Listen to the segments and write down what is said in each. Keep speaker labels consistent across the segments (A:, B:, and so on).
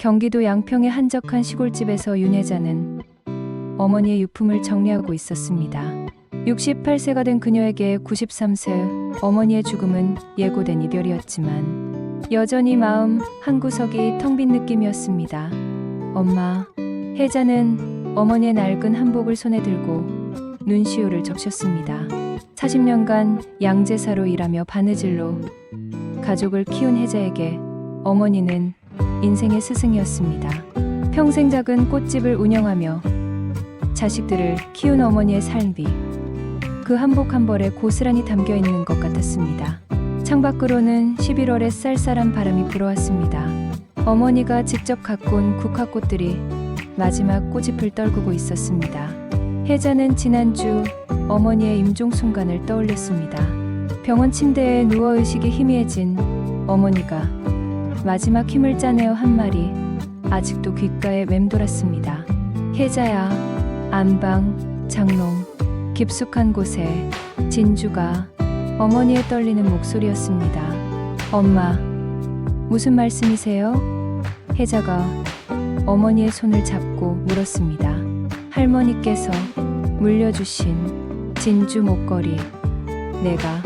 A: 경기도 양평의 한적한 시골집에서 윤혜자는 어머니의 유품을 정리하고 있었습니다. 68세가 된 그녀에게 93세 어머니의 죽음은 예고된 이별이었지만 여전히 마음 한구석이 텅 빈 느낌이었습니다. 엄마, 혜자는 어머니의 낡은 한복을 손에 들고 눈시울을 적셨습니다. 40년간 양제사로 일하며 바느질로 가족을 키운 혜자에게 어머니는 인생의 스승이었습니다. 평생 작은 꽃집을 운영하며 자식들을 키운 어머니의 삶이 그 한복 한 벌에 고스란히 담겨 있는 것 같았습니다. 창밖으로는 11월의 쌀쌀한 바람이 불어왔습니다. 어머니가 직접 갖고 온 국화꽃들이 마지막 꼬집을 떨구고 있었습니다. 혜자는 지난주 어머니의 임종 순간을 떠올렸습니다. 병원 침대에 누워 의식이 희미해진 어머니가 마지막 힘을 짜내어 한 말이 아직도 귓가에 맴돌았습니다. 혜자야, 안방, 장롱, 깊숙한 곳에 진주가 어머니의 떨리는 목소리였습니다. 엄마, 무슨 말씀이세요? 혜자가 어머니의 손을 잡고 물었습니다. 할머니께서 물려주신 진주 목걸이 내가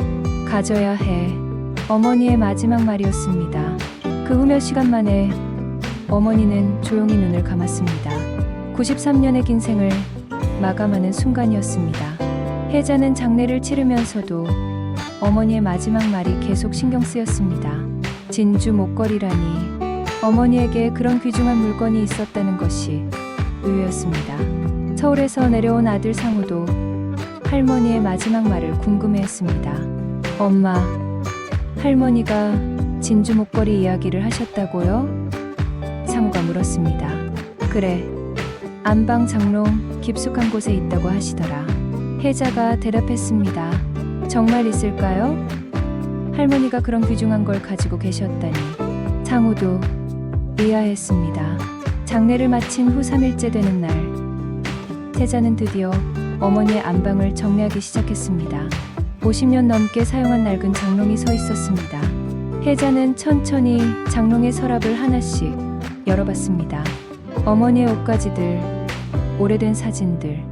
A: 가져야 해. 어머니의 마지막 말이었습니다. 그 후 몇 시간 만에 어머니는 조용히 눈을 감았습니다. 93년의 긴 생을 마감하는 순간이었습니다. 혜자는 장례를 치르면서도 어머니의 마지막 말이 계속 신경 쓰였습니다. 진주 목걸이라니 어머니에게 그런 귀중한 물건이 있었다는 것이 의외였습니다. 서울에서 내려온 아들 상우도 할머니의 마지막 말을 궁금해했습니다. 엄마, 할머니가 진주 목걸이 이야기를 하셨다고요? 상우가 물었습니다. 그래, 안방 장롱 깊숙한 곳에 있다고 하시더라. 혜자가 대답했습니다. 정말 있을까요? 할머니가 그런 귀중한 걸 가지고 계셨다니. 상우도 의아했습니다. 장례를 마친 후 3일째 되는 날, 혜자는 드디어 어머니의 안방을 정리하기 시작했습니다. 50년 넘게 사용한 낡은 장롱이 서 있었습니다. 혜자는 천천히 장롱의 서랍을 하나씩 열어봤습니다. 어머니의 옷가지들, 오래된 사진들,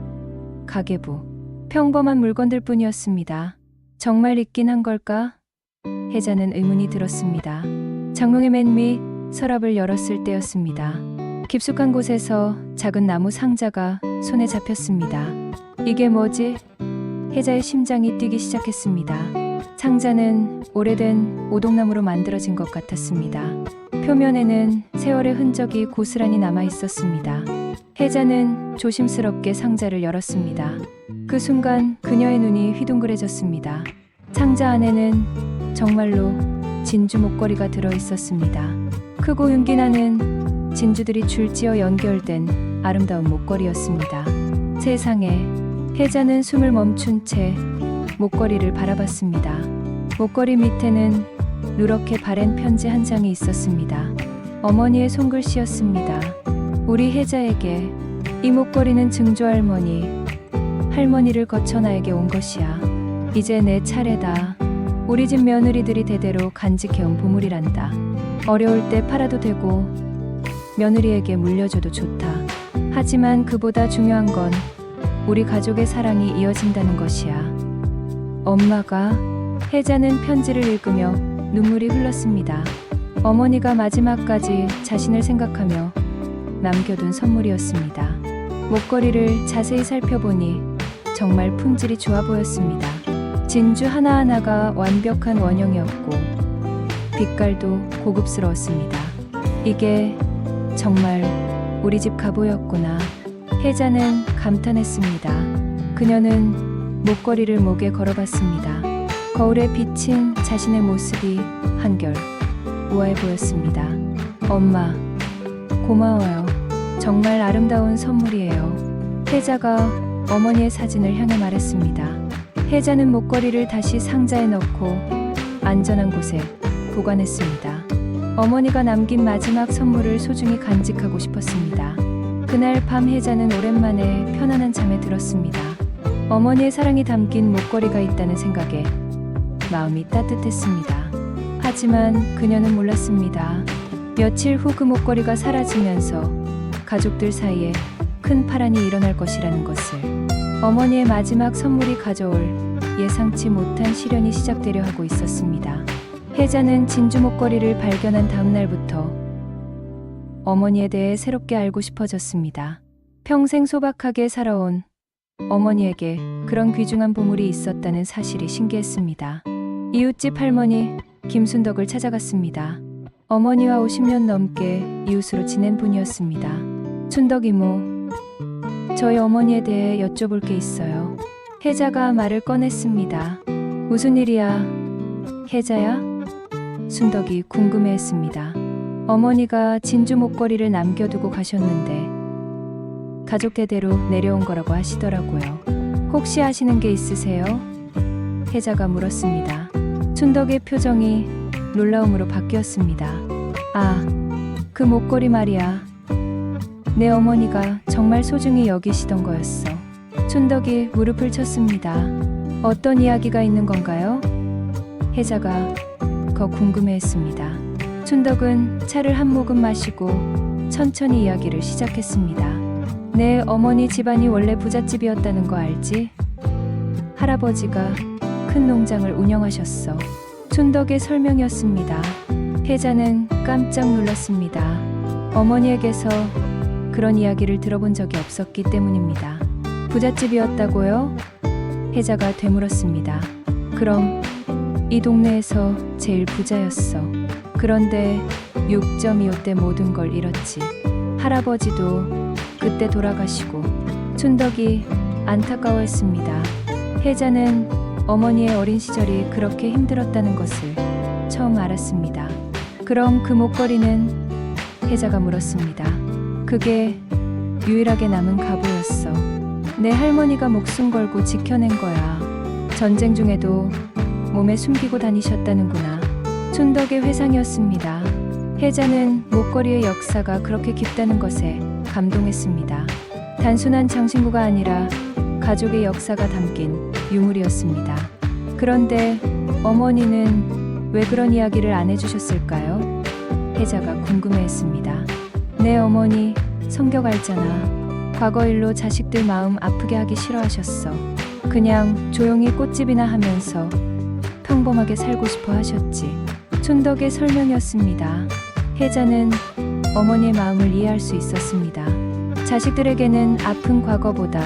A: 가계부, 평범한 물건들 뿐이었습니다. 정말 있긴 한 걸까? 혜자는 의문이 들었습니다. 장롱의 맨 밑 서랍을 열었을 때였습니다. 깊숙한 곳에서 작은 나무 상자가 손에 잡혔습니다. 이게 뭐지? 혜자의 심장이 뛰기 시작했습니다. 상자는 오래된 오동나무로 만들어진 것 같았습니다. 표면에는 세월의 흔적이 고스란히 남아 있었습니다. 혜자는 조심스럽게 상자를 열었습니다. 그 순간 그녀의 눈이 휘둥그레졌습니다. 상자 안에는 정말로 진주 목걸이가 들어 있었습니다. 크고 윤기 나는 진주들이 줄지어 연결된 아름다운 목걸이였습니다. 세상에, 혜자는 숨을 멈춘 채 목걸이를 바라봤습니다. 목걸이 밑에는 누렇게 바랜 편지 한 장이 있었습니다. 어머니의 손글씨였습니다. 우리 혜자에게 이 목걸이는 증조할머니, 할머니를 거쳐 나에게 온 것이야. 이제 내 차례다. 우리 집 며느리들이 대대로 간직해온 보물이란다. 어려울 때 팔아도 되고 며느리에게 물려줘도 좋다. 하지만 그보다 중요한 건 우리 가족의 사랑이 이어진다는 것이야. 엄마가, 혜자는 편지를 읽으며 눈물이 흘렀습니다. 어머니가 마지막까지 자신을 생각하며 남겨둔 선물이었습니다. 목걸이를 자세히 살펴보니 정말 품질이 좋아 보였습니다. 진주 하나하나가 완벽한 원형이었고 빛깔도 고급스러웠습니다. 이게 정말 우리 집 갑오였구나. 혜자는 감탄했습니다. 그녀는 목걸이를 목에 걸어봤습니다. 거울에 비친 자신의 모습이 한결 우아해 보였습니다. 엄마, 고마워요. 정말 아름다운 선물이에요. 혜자가 어머니의 사진을 향해 말했습니다. 혜자는 목걸이를 다시 상자에 넣고 안전한 곳에 보관했습니다. 어머니가 남긴 마지막 선물을 소중히 간직하고 싶었습니다. 그날 밤 혜자는 오랜만에 편안한 잠에 들었습니다. 어머니의 사랑이 담긴 목걸이가 있다는 생각에 마음이 따뜻했습니다. 하지만 그녀는 몰랐습니다. 며칠 후 그 목걸이가 사라지면서 가족들 사이에 큰 파란이 일어날 것이라는 것을, 어머니의 마지막 선물이 가져올 예상치 못한 시련이 시작되려 하고 있었습니다. 혜자는 진주 목걸이를 발견한 다음 날부터 어머니에 대해 새롭게 알고 싶어졌습니다. 평생 소박하게 살아온 어머니에게 그런 귀중한 보물이 있었다는 사실이 신기했습니다. 이웃집 할머니 김순덕을 찾아갔습니다. 어머니와 50년 넘게 이웃으로 지낸 분이었습니다. 순덕 이모, 저희 어머니에 대해 여쭤볼 게 있어요. 혜자가 말을 꺼냈습니다. 무슨 일이야, 혜자야? 순덕이 궁금해했습니다. 어머니가 진주 목걸이를 남겨두고 가셨는데 가족 대대로 내려온 거라고 하시더라고요. 혹시 아시는 게 있으세요? 혜자가 물었습니다. 순덕의 표정이 놀라움으로 바뀌었습니다. 아, 그 목걸이 말이야. 내 어머니가 정말 소중히 여기시던 거였어. 순덕이 무릎을 쳤습니다. 어떤 이야기가 있는 건가요? 혜자가 더 궁금해했습니다. 순덕은 차를 한 모금 마시고 천천히 이야기를 시작했습니다. 내 어머니 집안이 원래 부잣집이었다는 거 알지? 할아버지가 큰 농장을 운영하셨어. 순덕의 설명이었습니다. 혜자는 깜짝 놀랐습니다. 어머니에게서 그런 이야기를 들어본 적이 없었기 때문입니다. 부잣집이었다고요? 혜자가 되물었습니다. 그럼 이 동네에서 제일 부자였어. 그런데 6.25 때 모든 걸 잃었지. 할아버지도 그때 돌아가시고. 순덕이 안타까워했습니다. 혜자는 어머니의 어린 시절이 그렇게 힘들었다는 것을 처음 알았습니다. 그럼 그 목걸이는? 혜자가 물었습니다. 그게 유일하게 남은 가보였어. 내 할머니가 목숨 걸고 지켜낸 거야. 전쟁 중에도 몸에 숨기고 다니셨다는구나. 순덕의 회상이었습니다. 혜자는 목걸이의 역사가 그렇게 깊다는 것에 감동했습니다. 단순한 장신구가 아니라 가족의 역사가 담긴 유물이었습니다. 그런데 어머니는 왜 그런 이야기를 안 해주셨을까요? 혜자가 궁금해했습니다. 내 어머니 성격 알잖아. 과거 일로 자식들 마음 아프게 하기 싫어하셨어. 그냥 조용히 꽃집이나 하면서 평범하게 살고 싶어 하셨지. 순덕의 설명이었습니다. 혜자는 어머니의 마음을 이해할 수 있었습니다. 자식들에게는 아픈 과거보다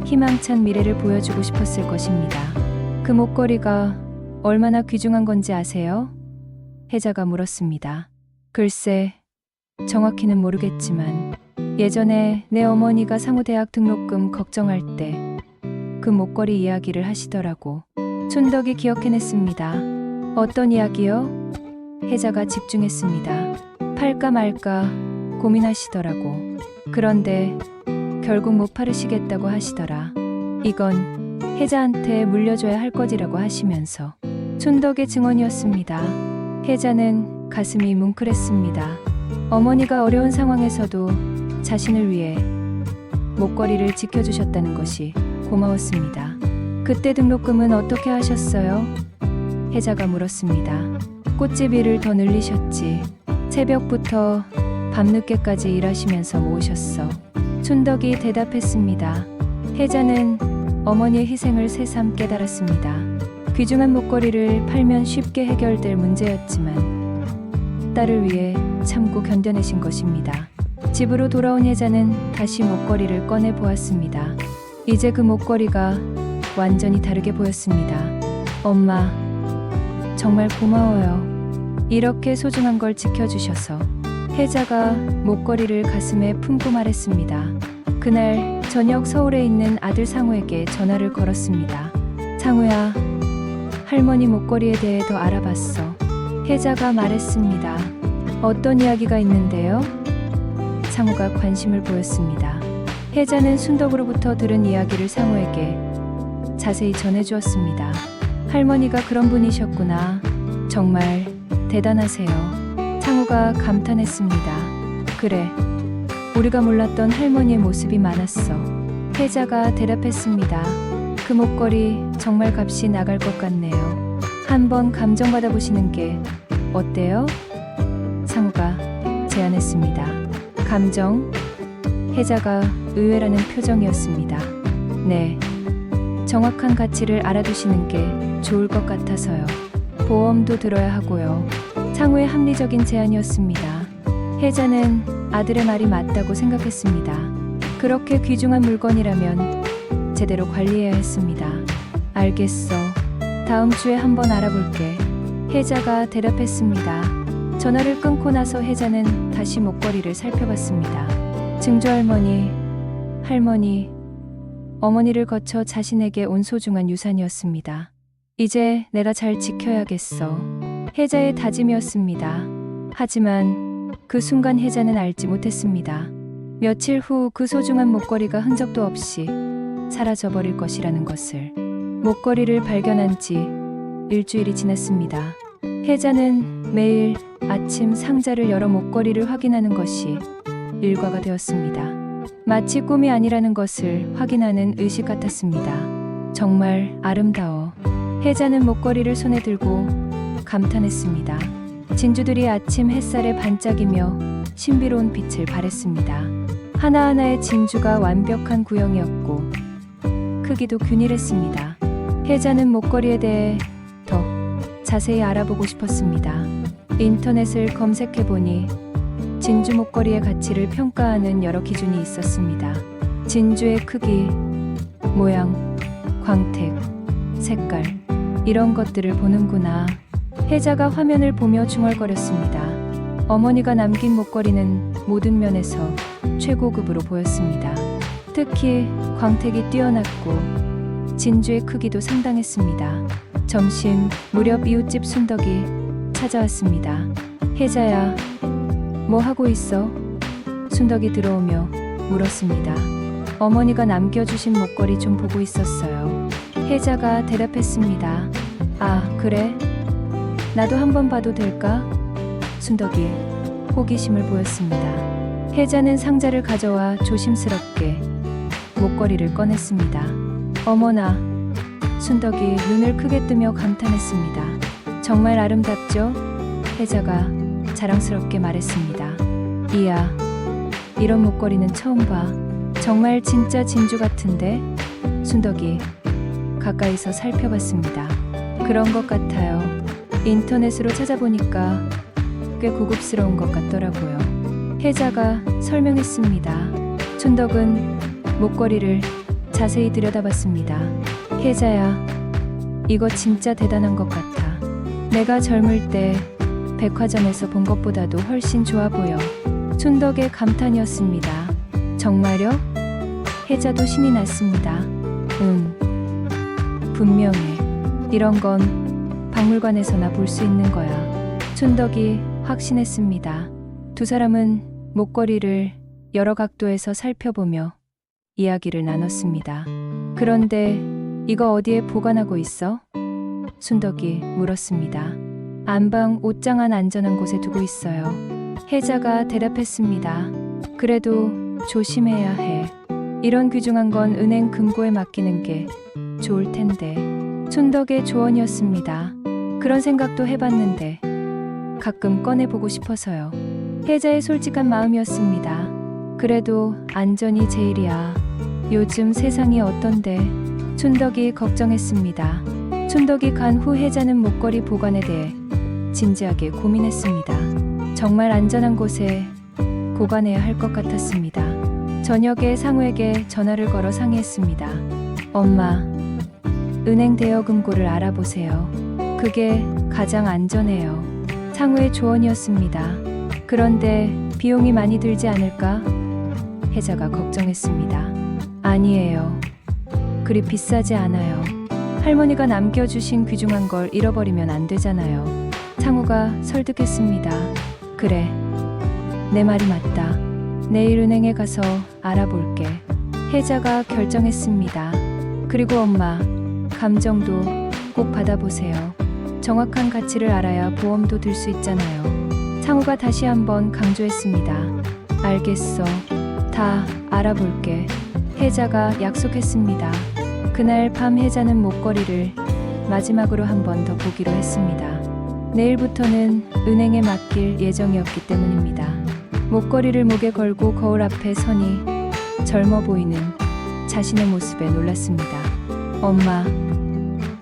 A: 희망찬 미래를 보여주고 싶었을 것입니다. 그 목걸이가 얼마나 귀중한 건지 아세요? 혜자가 물었습니다. 글쎄, 정확히는 모르겠지만 예전에 내 어머니가 상호대학 등록금 걱정할 때 그 목걸이 이야기를 하시더라고. 순덕이 기억해냈습니다. 어떤 이야기요? 혜자가 집중했습니다. 팔까 말까 고민하시더라고. 그런데 결국 못 팔으시겠다고 하시더라. 이건 혜자한테 물려줘야 할 거지라고 하시면서. 순덕의 증언이었습니다. 혜자는 가슴이 뭉클했습니다. 어머니가 어려운 상황에서도 자신을 위해 목걸이를 지켜주셨다는 것이 고마웠습니다. 그때 등록금은 어떻게 하셨어요? 혜자가 물었습니다. 꽃집 일을 더 늘리셨지. 새벽부터 밤늦게까지 일하시면서 모으셨어. 순덕이 대답했습니다. 혜자는 어머니의 희생을 새삼 깨달았습니다. 귀중한 목걸이를 팔면 쉽게 해결될 문제였지만 딸을 위해 참고 견뎌내신 것입니다. 집으로 돌아온 혜자는 다시 목걸이를 꺼내 보았습니다. 이제 그 목걸이가 완전히 다르게 보였습니다. 엄마, 정말 고마워요. 이렇게 소중한 걸 지켜주셔서. 혜자가 목걸이를 가슴에 품고 말했습니다. 그날 저녁 서울에 있는 아들 상우에게 전화를 걸었습니다. 상우야, 할머니 목걸이에 대해 더 알아봤어. 혜자가 말했습니다. 어떤 이야기가 있는데요? 상우가 관심을 보였습니다. 혜자는 순덕으로부터 들은 이야기를 상우에게 자세히 전해주었습니다. 할머니가 그런 분이셨구나. 정말 대단하세요. 상우가 감탄했습니다. 그래, 우리가 몰랐던 할머니의 모습이 많았어. 혜자가 대답했습니다. 그 목걸이 정말 값이 나갈 것 같네요. 한번 감정받아 보시는 게 어때요? 상우가 제안했습니다. 감정? 혜자가 의외라는 표정이었습니다. 네. 정확한 가치를 알아두시는 게 좋을 것 같아서요. 보험도 들어야 하고요. 창우의 합리적인 제안이었습니다. 혜자는 아들의 말이 맞다고 생각했습니다. 그렇게 귀중한 물건이라면 제대로 관리해야 했습니다. 알겠어. 다음 주에 한번 알아볼게. 혜자가 대답했습니다. 전화를 끊고 나서 혜자는 다시 목걸이를 살펴봤습니다. 증조할머니, 할머니, 어머니를 거쳐 자신에게 온 소중한 유산이었습니다. 이제 내가 잘 지켜야겠어. 혜자의 다짐이었습니다. 하지만 그 순간 혜자는 알지 못했습니다. 며칠 후 그 소중한 목걸이가 흔적도 없이 사라져버릴 것이라는 것을. 목걸이를 발견한 지 일주일이 지났습니다. 혜자는 매일 아침 상자를 열어 목걸이를 확인하는 것이 일과가 되었습니다. 마치 꿈이 아니라는 것을 확인하는 의식 같았습니다. 정말 아름다워. 혜자는 목걸이를 손에 들고 감탄했습니다. 진주들이 아침 햇살에 반짝이며 신비로운 빛을 발했습니다. 하나하나의 진주가 완벽한 구형이었고 크기도 균일했습니다. 혜자는 목걸이에 대해 더 자세히 알아보고 싶었습니다. 인터넷을 검색해보니 진주 목걸이의 가치를 평가하는 여러 기준이 있었습니다. 진주의 크기, 모양, 광택, 색깔, 이런 것들을 보는구나. 혜자가 화면을 보며 중얼거렸습니다. 어머니가 남긴 목걸이는 모든 면에서 최고급으로 보였습니다. 특히 광택이 뛰어났고 진주의 크기도 상당했습니다. 점심 무렵 이웃집 순덕이 찾아왔습니다. 혜자야, 뭐 하고 있어? 순덕이 들어오며 물었습니다. 어머니가 남겨주신 목걸이 좀 보고 있었어요. 혜자가 대답했습니다. 아, 그래? 나도 한번 봐도 될까? 순덕이 호기심을 보였습니다. 혜자는 상자를 가져와 조심스럽게 목걸이를 꺼냈습니다. 어머나, 순덕이 눈을 크게 뜨며 감탄했습니다. 정말 아름답죠? 혜자가 자랑스럽게 말했습니다. 이야, 이런 목걸이는 처음 봐. 정말 진짜 진주 같은데? 순덕이 가까이서 살펴봤습니다. 그런 것 같아요. 인터넷으로 찾아보니까 꽤 고급스러운 것 같더라고요. 혜자가 설명했습니다. 순덕은 목걸이를 자세히 들여다봤습니다. 혜자야, 이거 진짜 대단한 것 같아. 내가 젊을 때 백화점에서 본 것보다도 훨씬 좋아 보여. 순덕의 감탄이었습니다. 정말요? 혜자도 신이 났습니다. 분명해. 이런 건 박물관에서나 볼 수 있는 거야. 순덕이 확신했습니다. 두 사람은 목걸이를 여러 각도에서 살펴보며 이야기를 나눴습니다. 그런데 이거 어디에 보관하고 있어? 순덕이 물었습니다. 안방 옷장 안 안전한 곳에 두고 있어요. 혜자가 대답했습니다. 그래도 조심해야 해. 이런 귀중한 건 은행 금고에 맡기는 게 좋을 텐데. 순덕의 조언이었습니다. 그런 생각도 해봤는데 가끔 꺼내보고 싶어서요. 혜자의 솔직한 마음이었습니다. 그래도 안전이 제일이야. 요즘 세상이 어떤데? 순덕이 걱정했습니다. 순덕이 간 후 혜자는 목걸이 보관에 대해 진지하게 고민했습니다. 정말 안전한 곳에 보관해야 할 것 같았습니다. 저녁에 상우에게 전화를 걸어 상의했습니다. 엄마, 은행 대여금고를 알아보세요. 그게 가장 안전해요. 상우의 조언이었습니다. 그런데 비용이 많이 들지 않을까? 혜자가 걱정했습니다. 아니에요. 그리 비싸지 않아요. 할머니가 남겨주신 귀중한 걸 잃어버리면 안 되잖아요. 상우가 설득했습니다. 그래, 내 말이 맞다. 내일 은행에 가서 알아볼게. 혜자가 결정했습니다. 그리고 엄마, 감정도 꼭 받아보세요. 정확한 가치를 알아야 보험도 들 수 있잖아요. 상우가 다시 한번 강조했습니다. 알겠어. 다 알아볼게. 혜자가 약속했습니다. 그날 밤 혜자는 목걸이를 마지막으로 한 번 더 보기로 했습니다. 내일부터는 은행에 맡길 예정이었기 때문입니다. 목걸이를 목에 걸고 거울 앞에 서니 젊어 보이는 자신의 모습에 놀랐습니다. 엄마,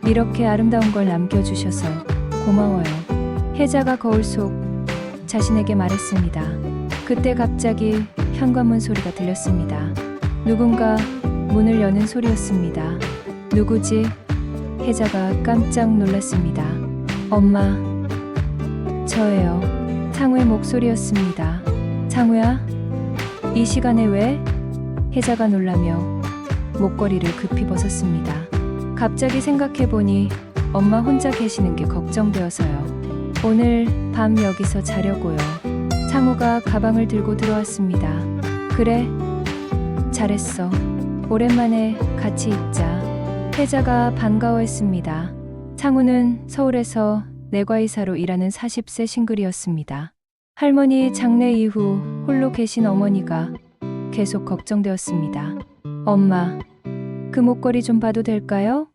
A: 이렇게 아름다운 걸 남겨주셔서 고마워요. 혜자가 거울 속 자신에게 말했습니다. 그때 갑자기 현관문 소리가 들렸습니다. 누군가 문을 여는 소리였습니다. 누구지? 혜자가 깜짝 놀랐습니다. 엄마, 저예요. 창우의 목소리였습니다. 창우야? 이 시간에 왜? 혜자가 놀라며 목걸이를 급히 벗었습니다. 갑자기 생각해보니 엄마 혼자 계시는 게 걱정되어서요. 오늘 밤 여기서 자려고요. 창우가 가방을 들고 들어왔습니다. 그래, 잘했어. 오랜만에 같이 있자. 혜자가 반가워했습니다. 창우는 서울에서 내과의사로 일하는 40세 싱글이었습니다. 할머니 장례 이후 홀로 계신 어머니가 계속 걱정되었습니다. 엄마, 그 목걸이 좀 봐도 될까요?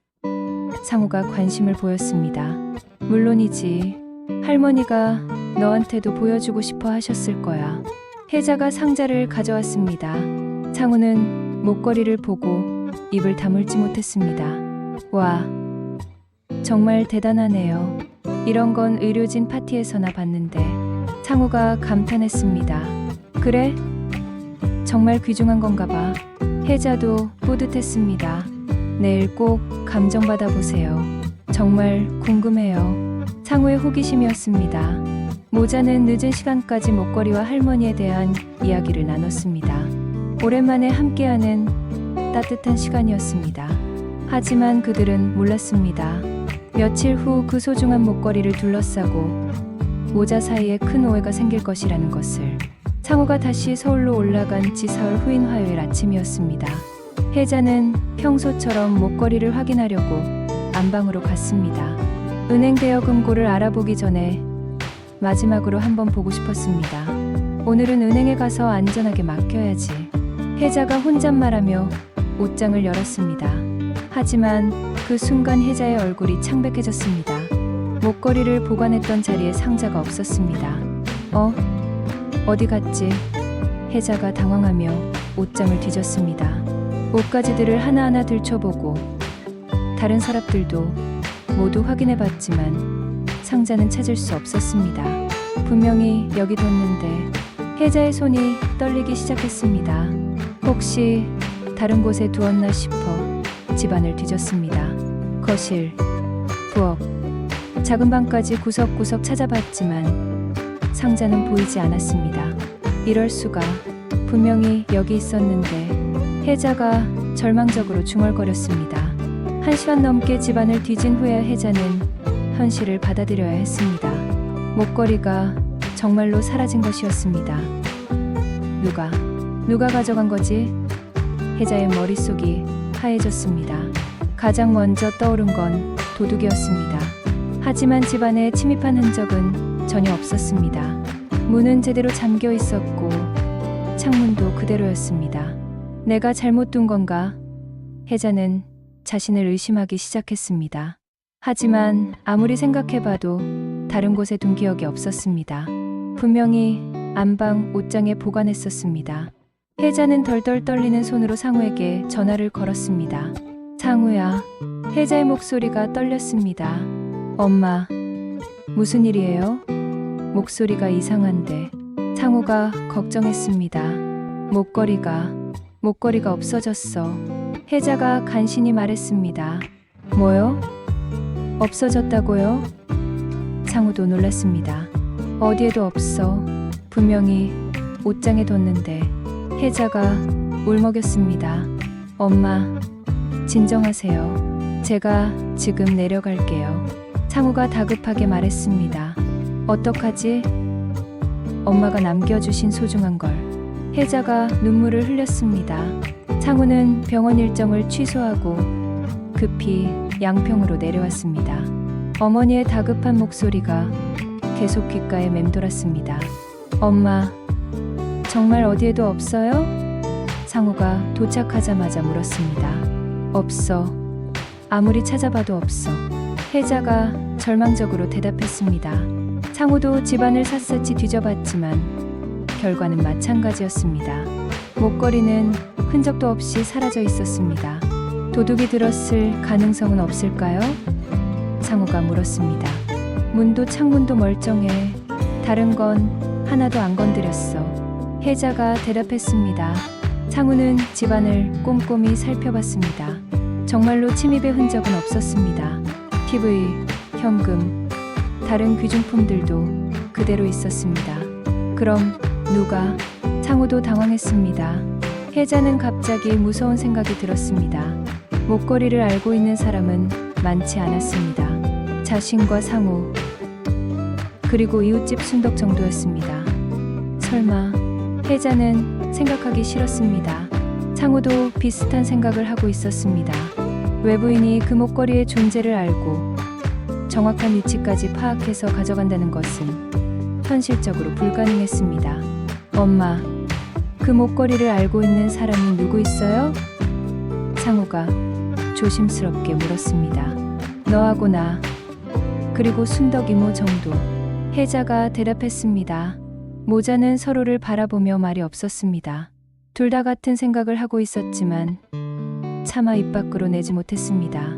A: 창우가 관심을 보였습니다. 물론이지. 할머니가 너한테도 보여주고 싶어 하셨을 거야. 혜자가 상자를 가져왔습니다. 창우는 목걸이를 보고 입을 다물지 못했습니다. 와, 정말 대단하네요. 이런 건 의료진 파티에서나 봤는데. 창우가 감탄했습니다. 그래? 정말 귀중한 건가 봐. 혜자도 뿌듯했습니다. 내일 꼭 감정받아 보세요. 정말 궁금해요. 창우의 호기심이었습니다. 모자는 늦은 시간까지 목걸이와 할머니에 대한 이야기를 나눴습니다. 오랜만에 함께하는 따뜻한 시간이었습니다. 하지만 그들은 몰랐습니다. 며칠 후 그 소중한 목걸이를 둘러싸고 모자 사이에 큰 오해가 생길 것이라는 것을. 창우가 다시 서울로 올라간 지 사흘 후인 화요일 아침이었습니다. 혜자는 평소처럼 목걸이를 확인하려고 안방으로 갔습니다. 은행 대여금고를 알아보기 전에 마지막으로 한번 보고 싶었습니다. 오늘은 은행에 가서 안전하게 맡겨야지. 혜자가 혼잣말하며 옷장을 열었습니다. 하지만 그 순간 혜자의 얼굴이 창백해졌습니다. 목걸이를 보관했던 자리에 상자가 없었습니다. 어디 갔지? 혜자가 당황하며 옷장을 뒤졌습니다. 옷가지들을 하나하나 들춰보고 다른 서랍들도 모두 확인해봤지만 상자는 찾을 수 없었습니다. 분명히 여기 뒀는데. 혜자의 손이 떨리기 시작했습니다. 혹시 다른 곳에 두었나 싶어 집안을 뒤졌습니다. 거실, 부엌, 작은 방까지 구석구석 찾아봤지만 상자는 보이지 않았습니다. 이럴 수가. 분명히 여기 있었는데. 혜자가 절망적으로 중얼거렸습니다. 1시간 넘게 집안을 뒤진 후에 혜자는 현실을 받아들여야 했습니다. 목걸이가 정말로 사라진 것이었습니다. 누가 가져간 거지? 혜자의 머릿속이 하얘졌습니다. 가장 먼저 떠오른 건 도둑이었습니다. 하지만 집안에 침입한 흔적은 전혀 없었습니다. 문은 제대로 잠겨 있었고 창문도 그대로였습니다. 내가 잘못 둔 건가? 혜자는 자신을 의심하기 시작했습니다. 하지만 아무리 생각해봐도 다른 곳에 둔 기억이 없었습니다. 분명히 안방 옷장에 보관했었습니다. 혜자는 덜덜 떨리는 손으로 상우에게 전화를 걸었습니다. 상우야. 혜자의 목소리가 떨렸습니다. 엄마, 무슨 일이에요? 목소리가 이상한데. 상우가 걱정했습니다. 목걸이가 없어졌어. 혜자가 간신히 말했습니다. 뭐요? 없어졌다고요? 상우도 놀랐습니다. 어디에도 없어. 분명히 옷장에 뒀는데. 혜자가 울먹였습니다. 엄마, 진정하세요. 제가 지금 내려갈게요. 상우가 다급하게 말했습니다. 어떡하지? 엄마가 남겨주신 소중한 걸. 혜자가 눈물을 흘렸습니다. 상우는 병원 일정을 취소하고 급히 양평으로 내려왔습니다. 어머니의 다급한 목소리가 계속 귓가에 맴돌았습니다. 엄마, 정말 어디에도 없어요? 상우가 도착하자마자 물었습니다. 없어. 아무리 찾아봐도 없어. 혜자가 절망적으로 대답했습니다. 상우도 집안을 샅샅이 뒤져봤지만 결과는 마찬가지였습니다. 목걸이는 흔적도 없이 사라져 있었습니다. 도둑이 들었을 가능성은 없을까요? 상우가 물었습니다. 문도 창문도 멀쩡해. 다른 건 하나도 안 건드렸어. 혜자가 대답했습니다. 상우는 집안을 꼼꼼히 살펴봤습니다. 정말로 침입의 흔적은 없었습니다. TV, 현금, 다른 귀중품들도 그대로 있었습니다. 그럼 누가? 상우도 당황했습니다. 혜자는 갑자기 무서운 생각이 들었습니다. 목걸이를 알고 있는 사람은 많지 않았습니다. 자신과 상우, 그리고 이웃집 순덕 정도였습니다. 설마. 혜자는 생각하기 싫었습니다. 상우도 비슷한 생각을 하고 있었습니다. 외부인이 그 목걸이의 존재를 알고 정확한 위치까지 파악해서 가져간다는 것은 현실적으로 불가능했습니다. 엄마, 그 목걸이를 알고 있는 사람이 누구 있어요? 상우가 조심스럽게 물었습니다. 너하고 나, 그리고 순덕 이모 정도. 혜자가 대답했습니다. 모자는 서로를 바라보며 말이 없었습니다. 둘 다 같은 생각을 하고 있었지만 차마 입 밖으로 내지 못했습니다.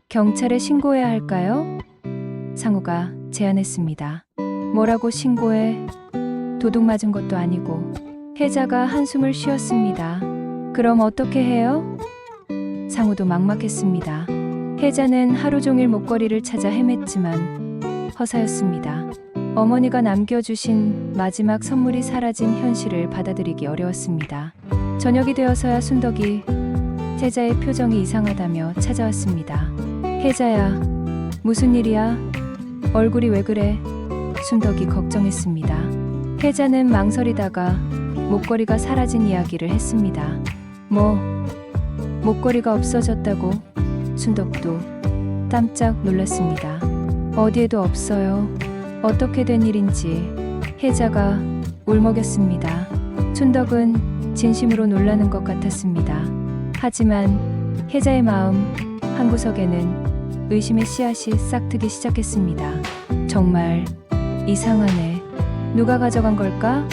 A: 경찰에 신고해야 할까요? 상우가 제안했습니다. 뭐라고 신고해? 도둑 맞은 것도 아니고. 혜자가 한숨을 쉬었습니다. 그럼 어떻게 해요? 상우도 막막했습니다. 혜자는 하루 종일 목걸이를 찾아 헤맸지만 허사였습니다. 어머니가 남겨주신 마지막 선물이 사라진 현실을 받아들이기 어려웠습니다. 저녁이 되어서야 순덕이 혜자의 표정이 이상하다며 찾아왔습니다. 혜자야, 무슨 일이야? 얼굴이 왜 그래? 순덕이 걱정했습니다. 혜자는 망설이다가 목걸이가 사라진 이야기를 했습니다. 뭐, 목걸이가 없어졌다고? 순덕도 깜짝 놀랐습니다. 어디에도 없어요. 어떻게 된 일인지. 혜자가 울먹였습니다. 순덕은 진심으로 놀라는 것 같았습니다. 하지만 혜자의 마음 한구석에는 의심의 씨앗이 싹트기 시작했습니다. 정말 이상하네. 누가 가져간 걸까?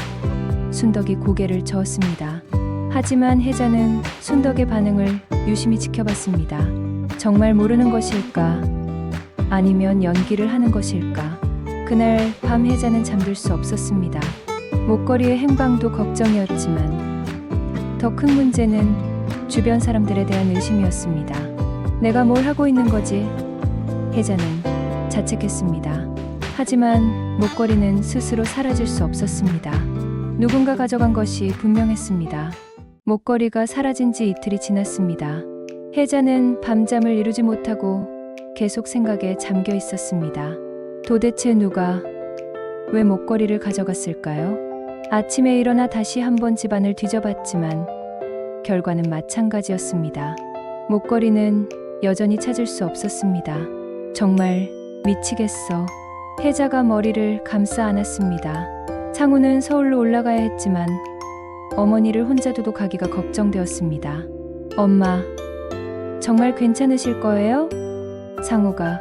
A: 순덕이 고개를 저었습니다. 하지만 혜자는 순덕의 반응을 유심히 지켜봤습니다. 정말 모르는 것일까? 아니면 연기를 하는 것일까? 그날 밤 혜자는 잠들 수 없었습니다. 목걸이의 행방도 걱정이었지만 더 큰 문제는 주변 사람들에 대한 의심이었습니다. 내가 뭘 하고 있는 거지? 혜자는 자책했습니다. 하지만 목걸이는 스스로 사라질 수 없었습니다. 누군가 가져간 것이 분명했습니다. 목걸이가 사라진 지 이틀이 지났습니다. 혜자는 밤잠을 이루지 못하고 계속 생각에 잠겨 있었습니다. 도대체 누가, 왜 목걸이를 가져갔을까요? 아침에 일어나 다시 한번 집안을 뒤져봤지만 결과는 마찬가지였습니다. 목걸이는 여전히 찾을 수 없었습니다. 정말 미치겠어. 혜자가 머리를 감싸 안았습니다. 상우는 서울로 올라가야 했지만 어머니를 혼자 두고 가기가 걱정되었습니다. 엄마, 정말 괜찮으실 거예요? 상우가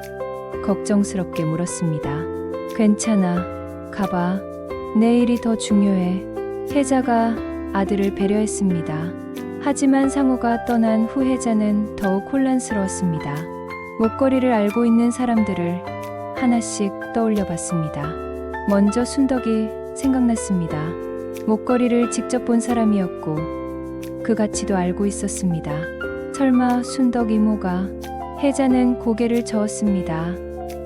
A: 걱정스럽게 물었습니다. 괜찮아. 가봐. 내일이 더 중요해. 혜자가 아들을 배려했습니다. 하지만 상우가 떠난 후 혜자는 더욱 혼란스러웠습니다. 목걸이를 알고 있는 사람들을 하나씩 떠올려 봤습니다. 먼저 순덕이 생각났습니다. 목걸이를 직접 본 사람이었고 그 가치도 알고 있었습니다. 설마 순덕 이모가? 혜자는 고개를 저었습니다.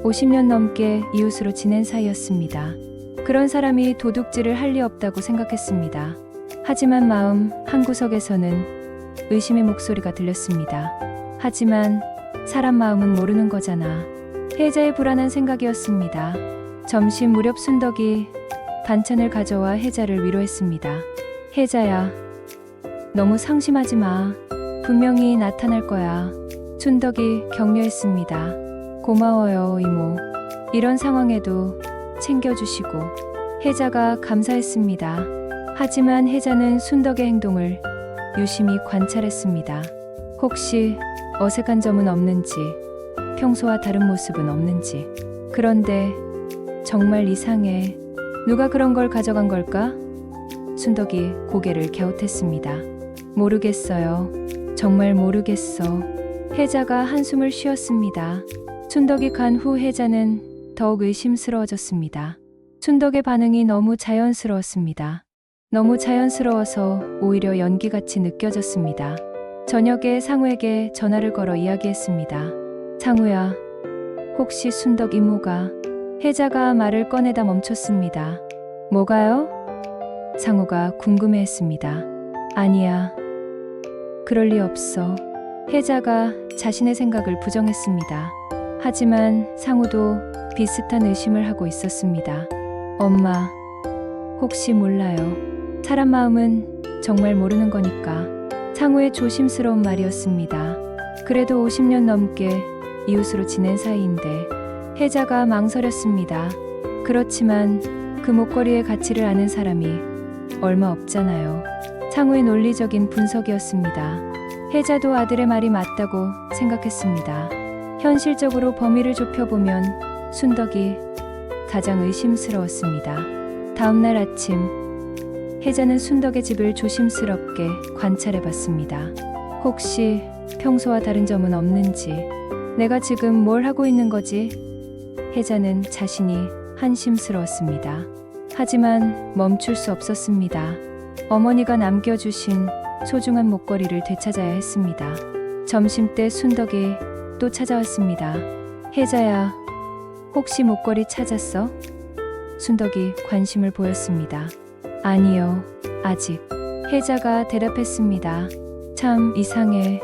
A: 50년 넘게 이웃으로 지낸 사이였습니다. 그런 사람이 도둑질을 할 리 없다고 생각했습니다. 하지만 마음 한구석에서는 의심의 목소리가 들렸습니다. 하지만 사람 마음은 모르는 거잖아. 혜자의 불안한 생각이었습니다. 점심 무렵 순덕이 반찬을 가져와 혜자를 위로했습니다. 혜자야, 너무 상심하지 마. 분명히 나타날 거야. 순덕이 격려했습니다. 고마워요, 이모. 이런 상황에도 챙겨주시고. 혜자가 감사했습니다. 하지만 혜자는 순덕의 행동을 유심히 관찰했습니다. 혹시 어색한 점은 없는지, 평소와 다른 모습은 없는지. 그런데 정말 이상해. 누가 그런 걸 가져간 걸까? 순덕이 고개를 갸웃했습니다. 모르겠어요. 정말 모르겠어. 혜자가 한숨을 쉬었습니다. 순덕이 간 후 혜자는 더욱 의심스러워졌습니다. 순덕의 반응이 너무 자연스러웠습니다. 너무 자연스러워서 오히려 연기같이 느껴졌습니다. 저녁에 상우에게 전화를 걸어 이야기했습니다. 상우야, 혹시 순덕 이모가... 혜자가 말을 꺼내다 멈췄습니다. 뭐가요? 상우가 궁금해했습니다. 아니야. 그럴 리 없어. 혜자가 자신의 생각을 부정했습니다. 하지만 상우도 비슷한 의심을 하고 있었습니다. 엄마, 혹시 몰라요. 사람 마음은 정말 모르는 거니까. 상우의 조심스러운 말이었습니다. 그래도 50년 넘게 이웃으로 지낸 사이인데 혜자가 망설였습니다. 그렇지만 그 목걸이의 가치를 아는 사람이 얼마 없잖아요. 상우의 논리적인 분석이었습니다. 혜자도 아들의 말이 맞다고 생각했습니다. 현실적으로 범위를 좁혀보면 순덕이 가장 의심스러웠습니다. 다음 날 아침, 혜자는 순덕의 집을 조심스럽게 관찰해봤습니다. 혹시 평소와 다른 점은 없는지, 내가 지금 뭘 하고 있는 거지? 혜자는 자신이 한심스러웠습니다. 하지만 멈출 수 없었습니다. 어머니가 남겨주신 소중한 목걸이를 되찾아야 했습니다. 점심때 순덕이 또 찾아왔습니다. 혜자야, 혹시 목걸이 찾았어? 순덕이 관심을 보였습니다. 아니요, 아직. 혜자가 대답했습니다. 참 이상해.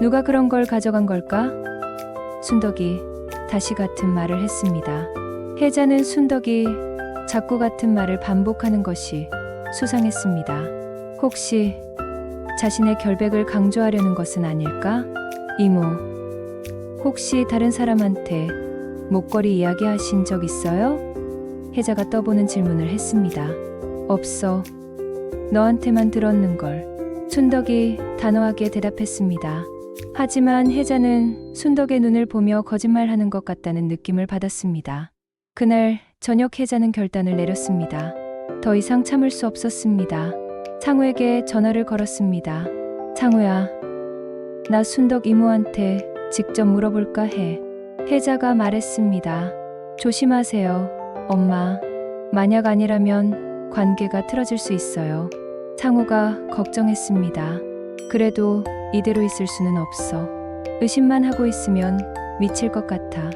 A: 누가 그런 걸 가져간 걸까? 순덕이 다시 같은 말을 했습니다. 혜자는 순덕이 자꾸 같은 말을 반복하는 것이 수상했습니다. 혹시 자신의 결백을 강조하려는 것은 아닐까? 이모, 혹시 다른 사람한테 목걸이 이야기하신 적 있어요? 혜자가 떠보는 질문을 했습니다. 없어. 너한테만 들었는걸. 순덕이 단호하게 대답했습니다. 하지만 혜자는 순덕의 눈을 보며 거짓말하는 것 같다는 느낌을 받았습니다. 그날 저녁 혜자는 결단을 내렸습니다. 더 이상 참을 수 없었습니다. 상우에게 전화를 걸었습니다. 상우야, 나 순덕 이모한테 직접 물어볼까 해. 혜자가 말했습니다. 조심하세요, 엄마. 만약 아니라면 관계가 틀어질 수 있어요. 상우가 걱정했습니다. 그래도 이대로 있을 수는 없어. 의심만 하고 있으면 미칠 것 같아.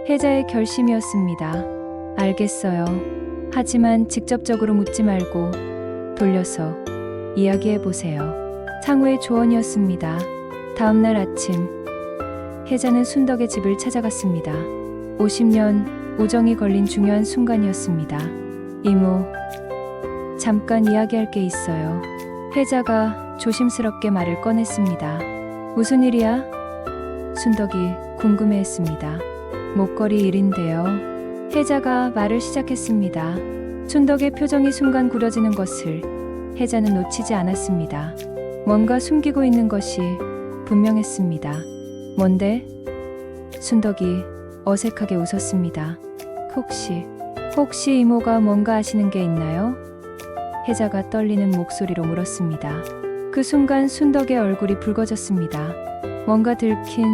A: 혜자의 결심이었습니다. 알겠어요. 하지만 직접적으로 묻지 말고 돌려서 이야기해보세요. 상우의 조언이었습니다. 다음 날 아침, 혜자는 순덕의 집을 찾아갔습니다. 50년 우정이 걸린 중요한 순간이었습니다. 이모, 잠깐 이야기할 게 있어요. 혜자가 조심스럽게 말을 꺼냈습니다. 무슨 일이야? 순덕이 궁금해했습니다. 목걸이 일인데요. 혜자가 말을 시작했습니다. 순덕의 표정이 순간 굳어지는 것을 혜자는 놓치지 않았습니다. 뭔가 숨기고 있는 것이 분명했습니다. 뭔데? 순덕이 어색하게 웃었습니다. 혹시 이모가 뭔가 아시는 게 있나요? 혜자가 떨리는 목소리로 물었습니다. 그 순간 순덕의 얼굴이 붉어졌습니다. 뭔가 들킨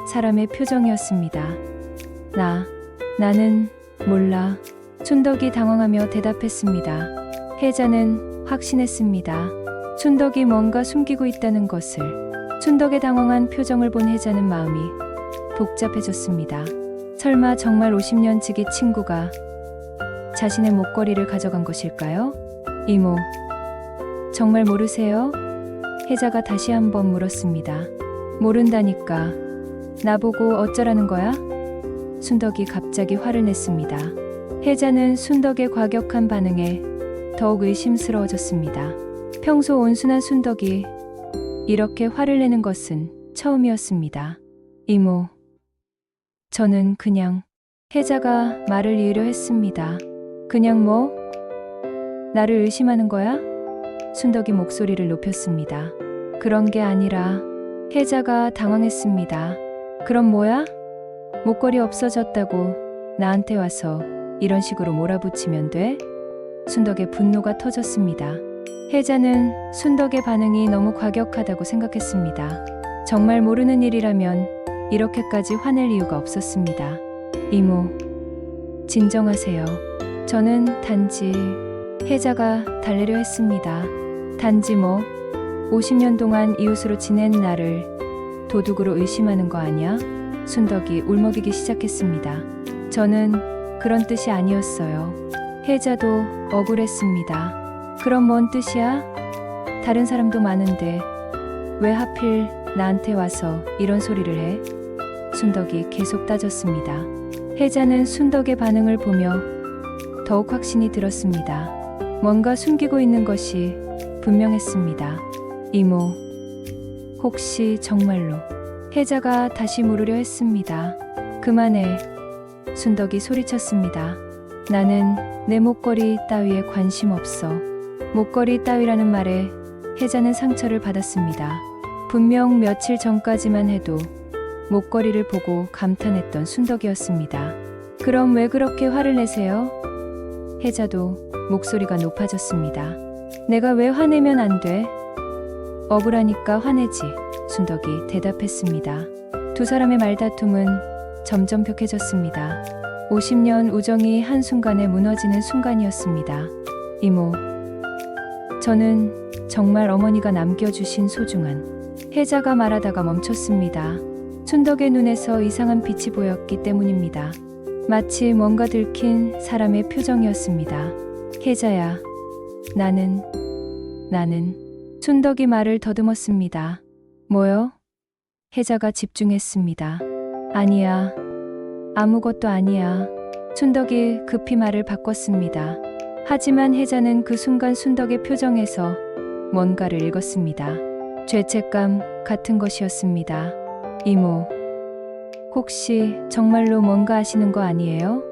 A: 사람의 표정이었습니다. 나는 몰라. 순덕이 당황하며 대답했습니다. 혜자는 확신했습니다. 순덕이 뭔가 숨기고 있다는 것을. 순덕의 당황한 표정을 본 혜자는 마음이 복잡해졌습니다. 설마 정말 50년 지기 친구가 자신의 목걸이를 가져간 것일까요? 이모, 정말 모르세요? 혜자가 다시 한번 물었습니다. 모른다니까. 나보고 어쩌라는 거야? 순덕이 갑자기 화를 냈습니다. 혜자는 순덕의 과격한 반응에 더욱 의심스러워졌습니다. 평소 온순한 순덕이 이렇게 화를 내는 것은 처음이었습니다. 이모, 저는 그냥... 혜자가 말을 이으려 했습니다. 그냥 뭐? 나를 의심하는 거야? 순덕이 목소리를 높였습니다. 그런 게 아니라... 혜자가 당황했습니다. 그럼 뭐야? 목걸이 없어졌다고 나한테 와서 이런 식으로 몰아붙이면 돼? 순덕의 분노가 터졌습니다. 혜자는 순덕의 반응이 너무 과격하다고 생각했습니다. 정말 모르는 일이라면 이렇게까지 화낼 이유가 없었습니다. 이모, 진정하세요. 저는 단지 혜자가 달래려 했습니다. 단지 뭐 50년 동안 이웃으로 지낸 나를 도둑으로 의심하는 거 아니야? 순덕이 울먹이기 시작했습니다. 저는 그런 뜻이 아니었어요. 혜자도 억울했습니다. 그럼 뭔 뜻이야? 다른 사람도 많은데 왜 하필 나한테 와서 이런 소리를 해? 순덕이 계속 따졌습니다. 혜자는 순덕의 반응을 보며 더욱 확신이 들었습니다. 뭔가 숨기고 있는 것이 분명했습니다. 이모, 혹시 정말로? 혜자가 다시 물으려 했습니다. 그만해. 순덕이 소리쳤습니다. 나는 내 목걸이 따위에 관심 없어. 목걸이 따위라는 말에 혜자는 상처를 받았습니다. 분명 며칠 전까지만 해도 목걸이를 보고 감탄했던 순덕이었습니다. 그럼 왜 그렇게 화를 내세요? 혜자도 목소리가 높아졌습니다. 내가 왜 화내면 안 돼? 억울하니까 화내지. 순덕이 대답했습니다. 두 사람의 말다툼은 점점 격해졌습니다. 50년 우정이 한순간에 무너지는 순간이었습니다. 이모, 저는 정말 어머니가 남겨주신 소중한. 혜자가 말하다가 멈췄습니다. 순덕의 눈에서 이상한 빛이 보였기 때문입니다. 마치 뭔가 들킨 사람의 표정이었습니다. 혜자야, 나는. 순덕이 말을 더듬었습니다. 뭐요? 혜자가 집중했습니다. 아니야. 아무것도 아니야. 순덕이 급히 말을 바꿨습니다. 하지만 혜자는 그 순간 순덕의 표정에서 뭔가를 읽었습니다. 죄책감 같은 것이었습니다. 이모, 혹시 정말로 뭔가 아시는 거 아니에요?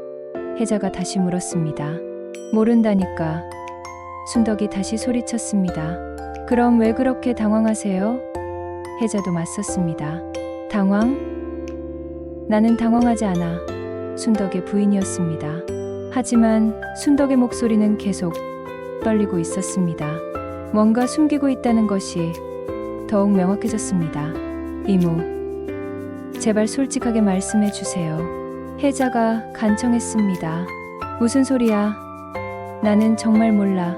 A: 혜자가 다시 물었습니다. 모른다니까. 순덕이 다시 소리쳤습니다. 그럼 왜 그렇게 당황하세요? 혜자도 맞섰습니다. 당황? 나는 당황하지 않아. 순덕의 부인이었습니다. 하지만 순덕의 목소리는 계속 떨리고 있었습니다. 뭔가 숨기고 있다는 것이 더욱 명확해졌습니다. 이모, 제발 솔직하게 말씀해 주세요. 혜자가 간청했습니다. 무슨 소리야? 나는 정말 몰라.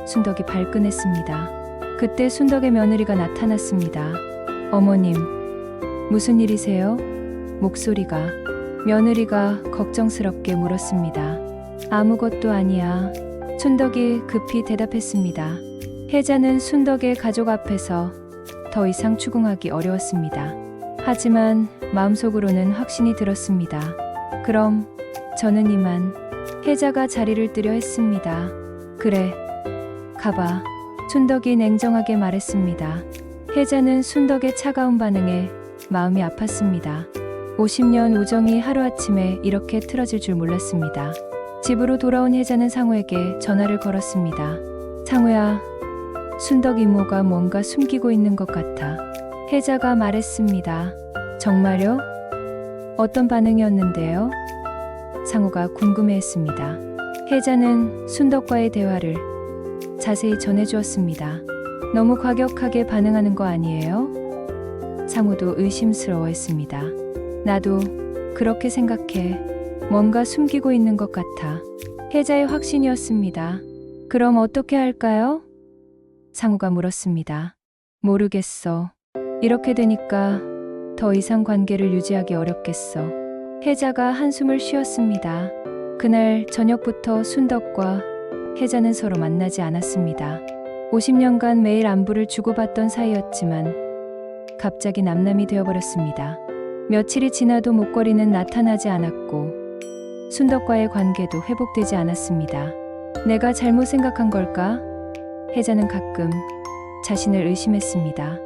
A: 순덕이 발끈했습니다. 그때 순덕의 며느리가 나타났습니다. 어머님, 무슨 일이세요? 목소리가. 며느리가 걱정스럽게 물었습니다. 아무것도 아니야. 순덕이 급히 대답했습니다. 혜자는 순덕의 가족 앞에서 더 이상 추궁하기 어려웠습니다. 하지만 마음속으로는 확신이 들었습니다. 그럼 저는 이만. 혜자가 자리를 뜨려 했습니다. 그래, 가봐. 순덕이 냉정하게 말했습니다. 혜자는 순덕의 차가운 반응에 마음이 아팠습니다. 50년 우정이 하루아침에 이렇게 틀어질 줄 몰랐습니다. 집으로 돌아온 혜자는 상우에게 전화를 걸었습니다. 상우야, 순덕 이모가 뭔가 숨기고 있는 것 같아. 혜자가 말했습니다. 정말요? 어떤 반응이었는데요? 상우가 궁금해했습니다. 혜자는 순덕과의 대화를 자세히 전해주었습니다. 너무 과격하게 반응하는 거 아니에요? 상우도 의심스러워했습니다. 나도 그렇게 생각해. 뭔가 숨기고 있는 것 같아. 혜자의 확신이었습니다. 그럼 어떻게 할까요? 상우가 물었습니다. 모르겠어. 이렇게 되니까 더 이상 관계를 유지하기 어렵겠어. 혜자가 한숨을 쉬었습니다. 그날 저녁부터 순덕과 혜자는 서로 만나지 않았습니다. 50년간 매일 안부를 주고받던 사이였지만 갑자기 남남이 되어버렸습니다. 며칠이 지나도 목걸이는 나타나지 않았고 순덕과의 관계도 회복되지 않았습니다. 내가 잘못 생각한 걸까? 혜자는 가끔 자신을 의심했습니다.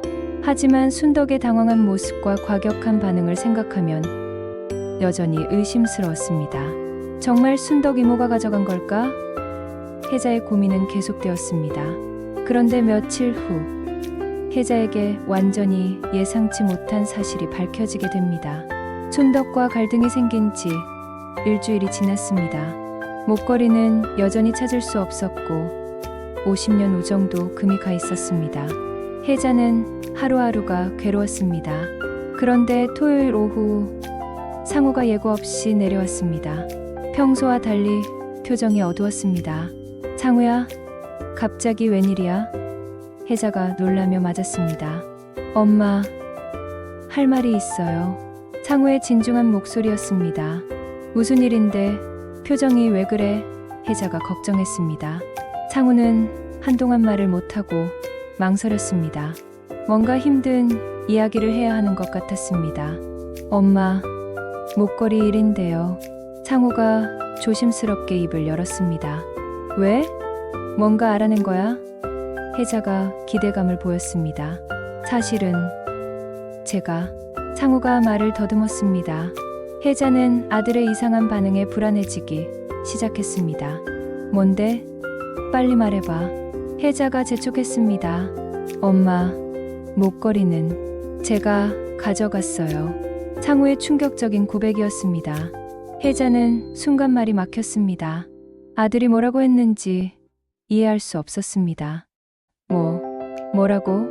A: 하지만 순덕의 당황한 모습과 과격한 반응을 생각하면 여전히 의심스러웠습니다. 정말 순덕 이모가 가져간 걸까? 혜자의 고민은 계속되었습니다. 그런데 며칠 후 혜자에게 완전히 예상치 못한 사실이 밝혀지게 됩니다. 순덕과 갈등이 생긴 지 일주일이 지났습니다. 목걸이는 여전히 찾을 수 없었고 50년 우정도 금이 가 있었습니다. 혜자는 하루하루가 괴로웠습니다. 그런데 토요일 오후 상우가 예고 없이 내려왔습니다. 평소와 달리 표정이 어두웠습니다. 상우야, 갑자기 웬일이야? 혜자가 놀라며 맞았습니다. 엄마, 할 말이 있어요. 상우의 진중한 목소리였습니다. 무슨 일인데 표정이 왜 그래? 혜자가 걱정했습니다. 상우는 한동안 말을 못하고 망설였습니다. 뭔가 힘든 이야기를 해야 하는 것 같았습니다. 엄마, 목걸이 일인데요. 상우가 조심스럽게 입을 열었습니다. 왜? 뭔가 알아낸 거야? 혜자가 기대감을 보였습니다. 사실은 제가 상우가 말을 더듬었습니다. 혜자는 아들의 이상한 반응에 불안해지기 시작했습니다. 뭔데? 빨리 말해봐. 혜자가 재촉했습니다. 엄마, 목걸이는 제가 가져갔어요. 상우의 충격적인 고백이었습니다. 혜자는 순간 말이 막혔습니다. 아들이 뭐라고 했는지 이해할 수 없었습니다. 뭐라고?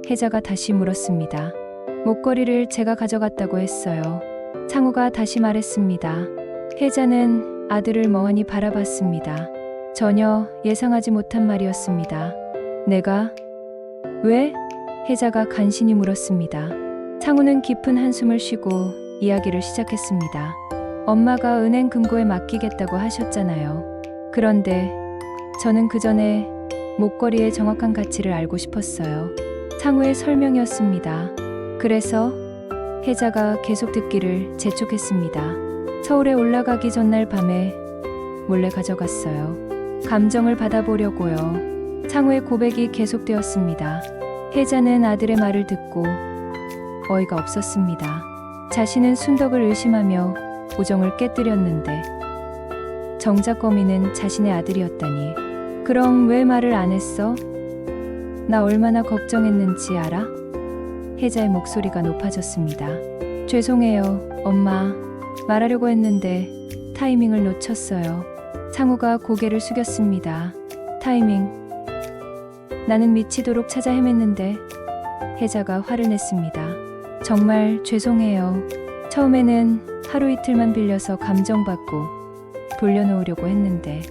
A: 혜자가 다시 물었습니다. 목걸이를 제가 가져갔다고 했어요. 상우가 다시 말했습니다. 혜자는 아들을 멍하니 바라봤습니다. 전혀 예상하지 못한 말이었습니다. 내가? 왜? 혜자가 간신히 물었습니다. 상우는 깊은 한숨을 쉬고 이야기를 시작했습니다. 엄마가 은행 금고에 맡기겠다고 하셨잖아요. 그런데 저는 그 전에 목걸이의 정확한 가치를 알고 싶었어요. 상우의 설명이었습니다. 그래서 혜자가 계속 듣기를 재촉했습니다. 서울에 올라가기 전날 밤에 몰래 가져갔어요. 감정을 받아보려고요. 상우의 고백이 계속되었습니다. 혜자는 아들의 말을 듣고 어이가 없었습니다. 자신은 순덕을 의심하며 우정을 깨뜨렸는데 정작 거미는 자신의 아들이었다니. 그럼 왜 말을 안 했어? 나 얼마나 걱정했는지 알아? 혜자의 목소리가 높아졌습니다. 죄송해요, 엄마. 말하려고 했는데 타이밍을 놓쳤어요. 상우가 고개를 숙였습니다. 타이밍. 나는 미치도록 찾아 헤맸는데. 혜자가 화를 냈습니다. 정말 죄송해요. 처음에는 하루 이틀만 빌려서 감정받고 돌려놓으려고 했는데.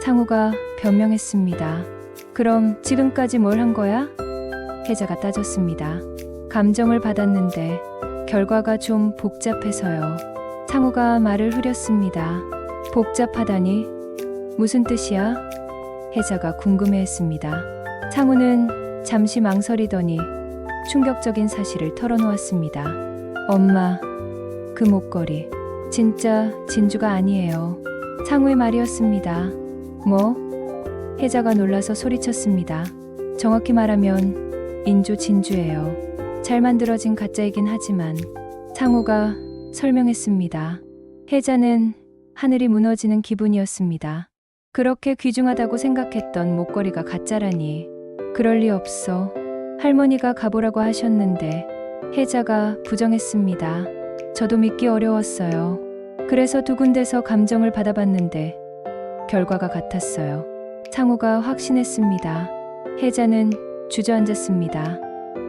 A: 상우가 변명했습니다. 그럼 지금까지 뭘 한 거야? 혜자가 따졌습니다. 감정을 받았는데 결과가 좀 복잡해서요. 상우가 말을 흐렸습니다. 복잡하다니? 무슨 뜻이야? 혜자가 궁금해했습니다. 상우는 잠시 망설이더니 충격적인 사실을 털어놓았습니다. 엄마, 그 목걸이 진짜 진주가 아니에요. 상우의 말이었습니다. 뭐? 혜자가 놀라서 소리쳤습니다. 정확히 말하면 인조 진주예요. 잘 만들어진 가짜이긴 하지만. 상우가 설명했습니다. 혜자는 하늘이 무너지는 기분이었습니다. 그렇게 귀중하다고 생각했던 목걸이가 가짜라니. 그럴 리 없어. 할머니가 가보라고 하셨는데. 혜자가 부정했습니다. 저도 믿기 어려웠어요. 그래서 두 군데서 감정을 받아봤는데 결과가 같았어요. 상우가 확신했습니다. 혜자는 주저앉았습니다.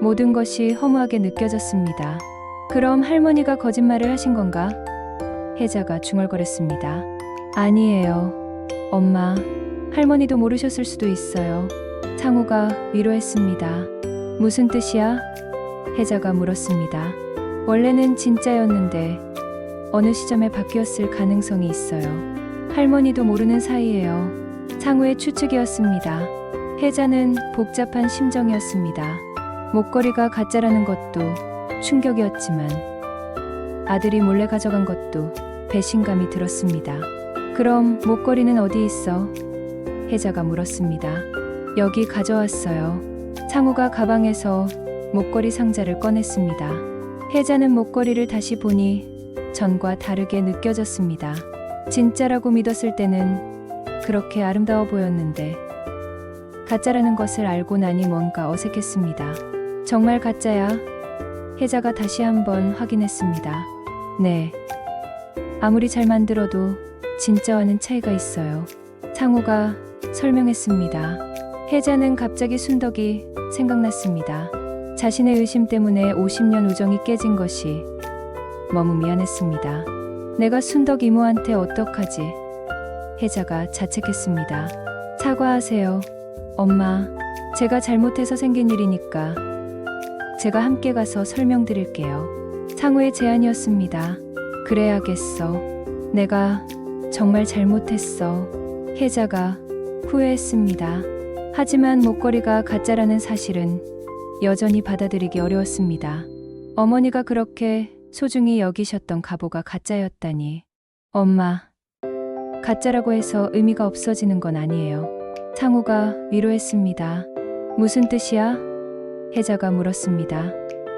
A: 모든 것이 허무하게 느껴졌습니다. 그럼 할머니가 거짓말을 하신 건가? 혜자가 중얼거렸습니다. 아니에요. 엄마, 할머니도 모르셨을 수도 있어요. 상우가 위로했습니다. 무슨 뜻이야? 혜자가 물었습니다. 원래는 진짜였는데 어느 시점에 바뀌었을 가능성이 있어요. 할머니도 모르는 사이예요. 상우의 추측이었습니다. 혜자는 복잡한 심정이었습니다. 목걸이가 가짜라는 것도 충격이었지만 아들이 몰래 가져간 것도 배신감이 들었습니다. 그럼 목걸이는 어디 있어? 혜자가 물었습니다. 여기 가져왔어요. 상우가 가방에서 목걸이 상자를 꺼냈습니다. 혜자는 목걸이를 다시 보니 전과 다르게 느껴졌습니다. 진짜라고 믿었을 때는 그렇게 아름다워 보였는데 가짜라는 것을 알고 나니 뭔가 어색했습니다. 정말 가짜야? 혜자가 다시 한번 확인했습니다. 네. 아무리 잘 만들어도 진짜와는 차이가 있어요. 상우가 설명했습니다. 혜자는 갑자기 순덕이 생각났습니다. 자신의 의심 때문에 50년 우정이 깨진 것이 너무 미안했습니다. 내가 순덕 이모한테 어떡하지? 혜자가 자책했습니다. 사과하세요. 엄마, 제가 잘못해서 생긴 일이니까 제가 함께 가서 설명드릴게요. 상우의 제안이었습니다. 그래야겠어. 내가 정말 잘못했어. 혜자가 후회했습니다. 하지만 목걸이가 가짜라는 사실은 여전히 받아들이기 어려웠습니다. 어머니가 그렇게 소중히 여기셨던 갑오가 가짜였다니. 엄마, 가짜라고 해서 의미가 없어지는 건 아니에요. 상우가 위로했습니다. 무슨 뜻이야? 혜자가 물었습니다.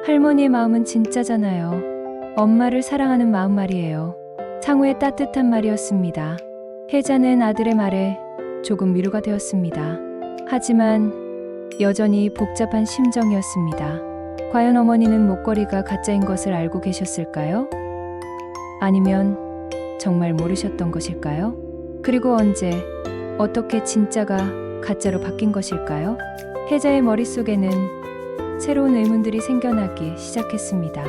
A: 할머니의 마음은 진짜잖아요. 엄마를 사랑하는 마음 말이에요. 상우의 따뜻한 말이었습니다. 혜자는 아들의 말에 조금 위로가 되었습니다. 하지만 여전히 복잡한 심정이었습니다. 과연 어머니는 목걸이가 가짜인 것을 알고 계셨을까요? 아니면 정말 모르셨던 것일까요? 그리고 언제, 어떻게 진짜가 가짜로 바뀐 것일까요? 혜자의 머릿속에는 새로운 의문들이 생겨나기 시작했습니다.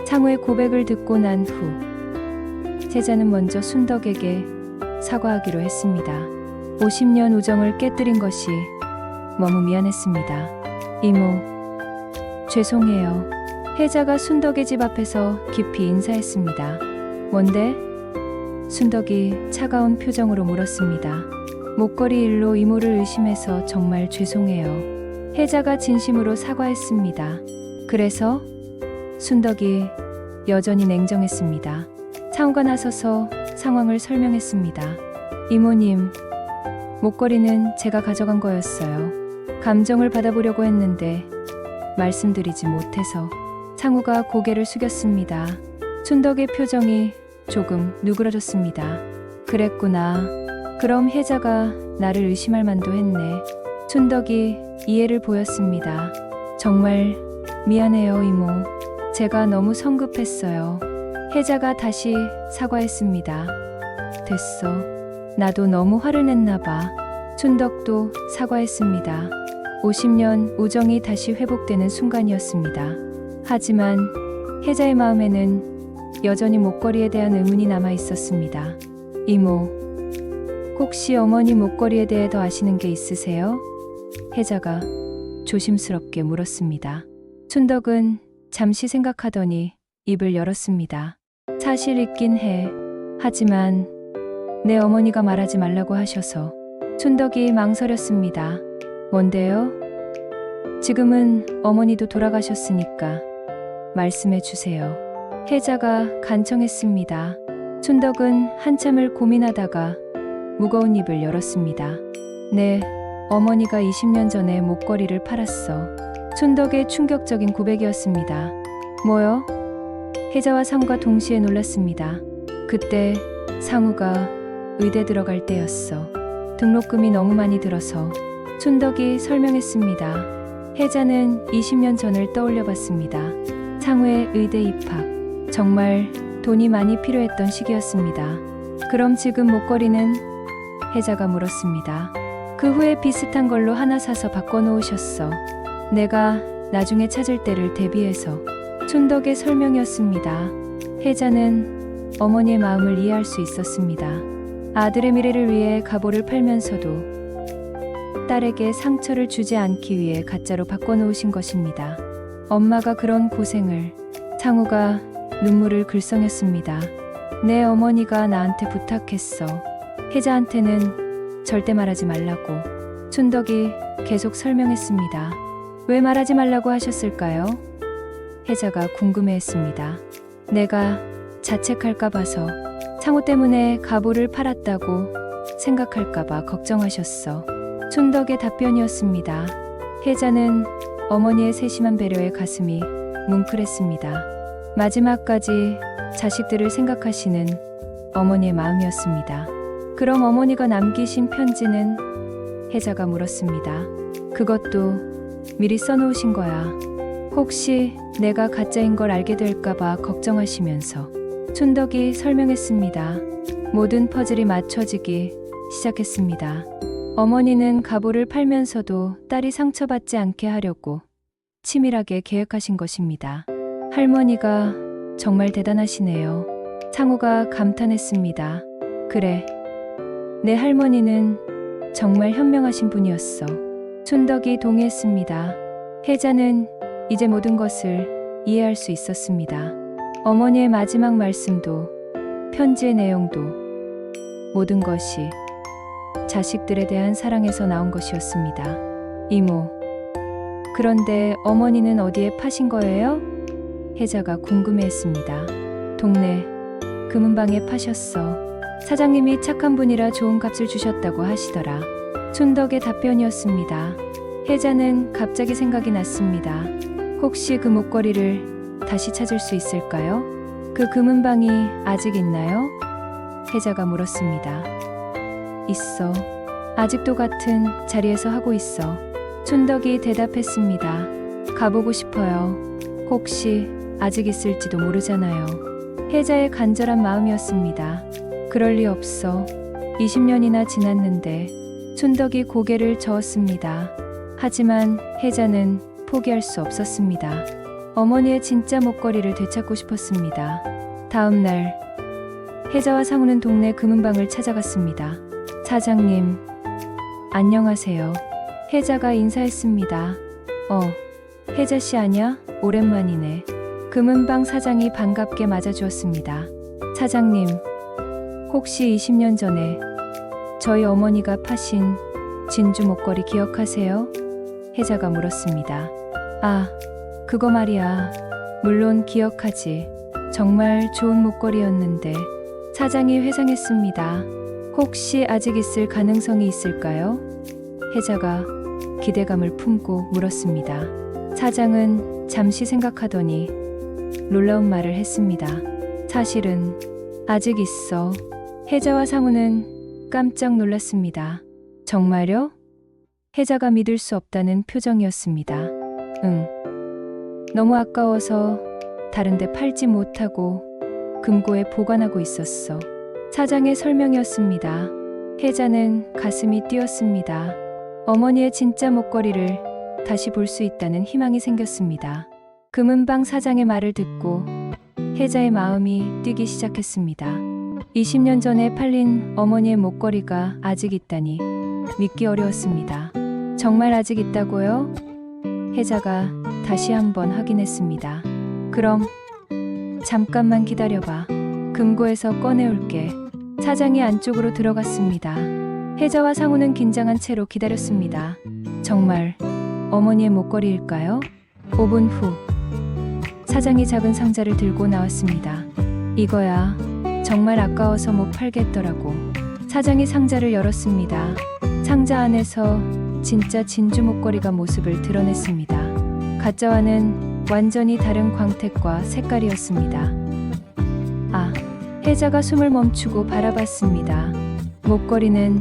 A: 상우의 고백을 듣고 난 후 혜자는 먼저 순덕에게 사과하기로 했습니다. 50년 우정을 깨뜨린 것이 너무 미안했습니다. 이모, 죄송해요. 혜자가 순덕의 집 앞에서 깊이 인사했습니다. 뭔데? 순덕이 차가운 표정으로 물었습니다. 목걸이 일로 이모를 의심해서 정말 죄송해요. 혜자가 진심으로 사과했습니다. 그래서? 순덕이 여전히 냉정했습니다. 상우가 나서서 상황을 설명했습니다. 이모님, 목걸이는 제가 가져간 거였어요. 감정을 받아보려고 했는데 말씀드리지 못해서. 상우가 고개를 숙였습니다. 순덕의 표정이 조금 누그러졌습니다. 그랬구나. 그럼 혜자가 나를 의심할 만도 했네. 순덕이 이해를 보였습니다. 정말 미안해요, 이모. 제가 너무 성급했어요. 혜자가 다시 사과했습니다. 됐어. 나도 너무 화를 냈나 봐. 순덕도 사과했습니다. 50년 우정이 다시 회복되는 순간이었습니다. 하지만 혜자의 마음에는 여전히 목걸이에 대한 의문이 남아 있었습니다. 이모, 혹시 어머니 목걸이에 대해 더 아시는 게 있으세요? 혜자가 조심스럽게 물었습니다. 순덕은 잠시 생각하더니 입을 열었습니다. 사실 있긴 해. 하지만 내 어머니가 말하지 말라고 하셔서. 순덕이 망설였습니다. 뭔데요? 지금은 어머니도 돌아가셨으니까 말씀해 주세요. 혜자가 간청했습니다. 순덕은 한참을 고민하다가 무거운 입을 열었습니다. 네, 어머니가 20년 전에 목걸이를 팔았어. 순덕의 충격적인 고백이었습니다. 뭐요? 혜자와 상우가 동시에 놀랐습니다. 그때 상우가 의대 들어갈 때였어. 등록금이 너무 많이 들어서. 순덕이 설명했습니다. 혜자는 20년 전을 떠올려 봤습니다. 상우의 의대 입학. 정말 돈이 많이 필요했던 시기였습니다. 그럼 지금 목걸이는? 혜자가 물었습니다. 그 후에 비슷한 걸로 하나 사서 바꿔놓으셨어. 내가 나중에 찾을 때를 대비해서. 순덕의 설명이었습니다. 혜자는 어머니의 마음을 이해할 수 있었습니다. 아들의 미래를 위해 갑오를 팔면서도 딸에게 상처를 주지 않기 위해 가짜로 바꿔놓으신 것입니다. 엄마가 그런 고생을. 상우가 눈물을 글썽였습니다. 내 어머니가 나한테 부탁했어. 혜자한테는 절대 말하지 말라고. 순덕이 계속 설명했습니다. 왜 말하지 말라고 하셨을까요? 혜자가 궁금해했습니다. 내가 자책할까 봐서. 상우 때문에 갑오를 팔았다고 생각할까 봐 걱정하셨어. 순덕의 답변이었습니다. 혜자는 어머니의 세심한 배려에 가슴이 뭉클했습니다. 마지막까지 자식들을 생각하시는 어머니의 마음이었습니다. 그럼 어머니가 남기신 편지는? 혜자가 물었습니다. 그것도 미리 써놓으신 거야. 혹시 내가 가짜인 걸 알게 될까 봐 걱정하시면서. 순덕이 설명했습니다. 모든 퍼즐이 맞춰지기 시작했습니다. 어머니는 가보를 팔면서도 딸이 상처받지 않게 하려고 치밀하게 계획하신 것입니다. 할머니가 정말 대단하시네요. 창호가 감탄했습니다. 그래, 내 할머니는 정말 현명하신 분이었어. 춘덕이 동의했습니다. 혜자는 이제 모든 것을 이해할 수 있었습니다. 어머니의 마지막 말씀도 편지의 내용도 모든 것이 자식들에 대한 사랑에서 나온 것이었습니다. 이모, 그런데 어머니는 어디에 파신 거예요? 혜자가 궁금해했습니다. 동네 금은방에 파셨어. 사장님이 착한 분이라 좋은 값을 주셨다고 하시더라. 춘덕의 답변이었습니다. 혜자는 갑자기 생각이 났습니다. 혹시 그 목걸이를 다시 찾을 수 있을까요? 그 금은방이 아직 있나요? 혜자가 물었습니다. 있어. 아직도 같은 자리에서 하고 있어. 춘덕이 대답했습니다. 가보고 싶어요. 혹시 아직 있을지도 모르잖아요. 혜자의 간절한 마음이었습니다. 그럴 리 없어. 20년이나 지났는데. 춘덕이 고개를 저었습니다. 하지만 혜자는 포기할 수 없었습니다. 어머니의 진짜 목걸이를 되찾고 싶었습니다. 다음 날 혜자와 상우는 동네 금은방을 찾아갔습니다. 사장님, 안녕하세요. 혜자가 인사했습니다. 혜자씨 아냐? 오랜만이네. 금은방 사장이 반갑게 맞아주었습니다. 사장님, 혹시 20년 전에 저희 어머니가 파신 진주 목걸이 기억하세요? 혜자가 물었습니다. 아, 그거 말이야. 물론 기억하지. 정말 좋은 목걸이였는데. 사장이 회상했습니다. 혹시 아직 있을 가능성이 있을까요? 혜자가 기대감을 품고 물었습니다. 사장은 잠시 생각하더니 놀라운 말을 했습니다. 사실은 아직 있어. 혜자와 상우는 깜짝 놀랐습니다. 정말요? 혜자가 믿을 수 없다는 표정이었습니다. 응. 너무 아까워서 다른데 팔지 못하고 금고에 보관하고 있었어. 사장의 설명이었습니다. 혜자는 가슴이 뛰었습니다. 어머니의 진짜 목걸이를 다시 볼 수 있다는 희망이 생겼습니다. 금은방 사장의 말을 듣고 혜자의 마음이 뛰기 시작했습니다. 20년 전에 팔린 어머니의 목걸이가 아직 있다니 믿기 어려웠습니다. 정말 아직 있다고요? 혜자가 다시 한번 확인했습니다. 그럼 잠깐만 기다려봐. 금고에서 꺼내올게. 사장이 안쪽으로 들어갔습니다. 혜자와 상우는 긴장한 채로 기다렸습니다. 정말 어머니의 목걸이일까요? 5분 후 사장이 작은 상자를 들고 나왔습니다. 이거야. 정말 아까워서 못 팔겠더라고. 사장이 상자를 열었습니다. 상자 안에서 진짜 진주 목걸이가 모습을 드러냈습니다. 가짜와는 완전히 다른 광택과 색깔이었습니다. 아, 혜자가 숨을 멈추고 바라봤습니다. 목걸이는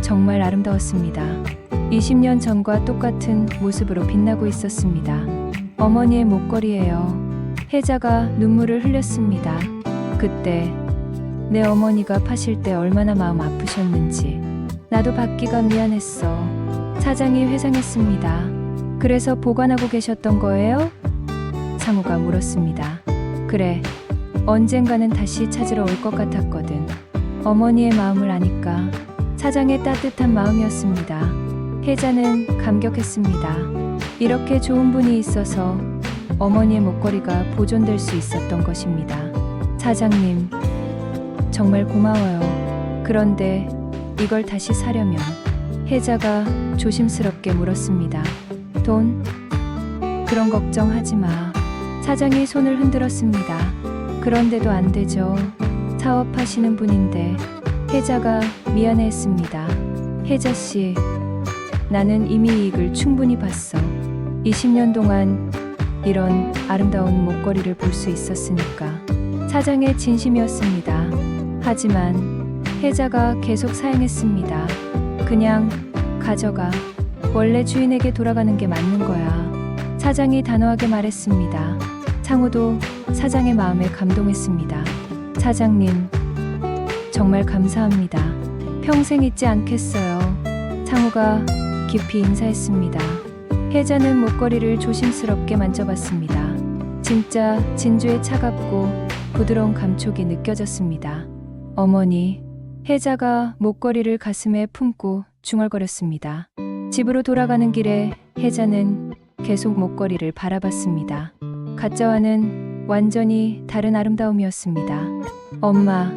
A: 정말 아름다웠습니다. 20년 전과 똑같은 모습으로 빛나고 있었습니다. 어머니의 목걸이예요. 혜자가 눈물을 흘렸습니다. 그때 내 어머니가 파실 때 얼마나 마음 아프셨는지 나도 받기가 미안했어. 사장이 회상했습니다. 그래서 보관하고 계셨던 거예요? 상우가 물었습니다. 그래, 언젠가는 다시 찾으러 올 것 같았거든. 어머니의 마음을 아니까. 사장의 따뜻한 마음이었습니다. 혜자는 감격했습니다. 이렇게 좋은 분이 있어서 어머니의 목걸이가 보존될 수 있었던 것입니다. 사장님, 정말 고마워요. 그런데 이걸 다시 사려면 혜자가 조심스럽게 물었습니다. 돈? 그런 걱정하지 마. 사장이 손을 흔들었습니다. 그런데도 안 되죠. 사업하시는 분인데. 혜자가 미안해했습니다. 혜자씨, 나는 이미 이익을 충분히 봤어. 20년 동안 이런 아름다운 목걸이를 볼 수 있었으니까. 사장의 진심이었습니다. 하지만 혜자가 계속 사양했습니다. 그냥 가져가. 원래 주인에게 돌아가는 게 맞는 거야. 사장이 단호하게 말했습니다. 상우도 사장의 마음에 감동했습니다. 사장님, 정말 감사합니다. 평생 잊지 않겠어요. 상우가 깊이 인사했습니다. 혜자는 목걸이를 조심스럽게 만져봤습니다. 진짜 진주의 차갑고 부드러운 감촉이 느껴졌습니다. 어머니, 혜자가 목걸이를 가슴에 품고 중얼거렸습니다. 집으로 돌아가는 길에 혜자는 계속 목걸이를 바라봤습니다. 가짜와는 완전히 다른 아름다움이었습니다. 엄마,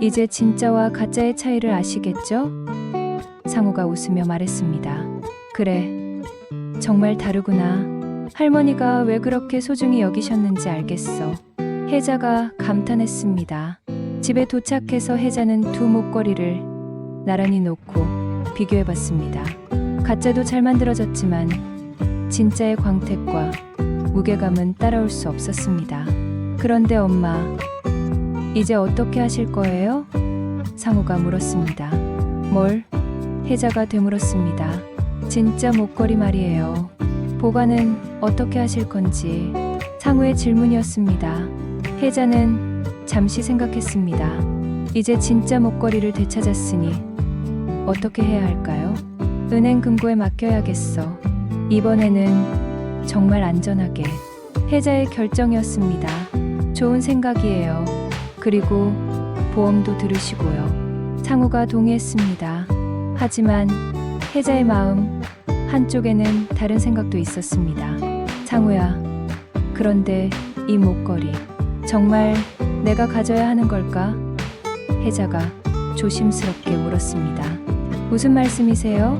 A: 이제 진짜와 가짜의 차이를 아시겠죠? 상우가 웃으며 말했습니다. 그래, 정말 다르구나. 할머니가 왜 그렇게 소중히 여기셨는지 알겠어. 혜자가 감탄했습니다. 집에 도착해서 혜자는 두 목걸이를 나란히 놓고 비교해봤습니다. 가짜도 잘 만들어졌지만 진짜의 광택과 무게감은 따라올 수 없었습니다. 그런데 엄마, 이제 어떻게 하실 거예요? 상우가 물었습니다. 뭘? 혜자가 되물었습니다. 진짜 목걸이 말이에요. 보관은 어떻게 하실 건지. 상우의 질문이었습니다. 혜자는 잠시 생각했습니다. 이제 진짜 목걸이를 되찾았으니 어떻게 해야 할까요? 은행 금고에 맡겨야겠어. 이번에는 정말 안전하게. 혜자의 결정이었습니다. 좋은 생각이에요. 그리고 보험도 들으시고요. 상우가 동의했습니다. 하지만 혜자의 마음 한쪽에는 다른 생각도 있었습니다. 상우야, 그런데 이 목걸이 정말 내가 가져야 하는 걸까? 혜자가 조심스럽게 물었습니다. 무슨 말씀이세요?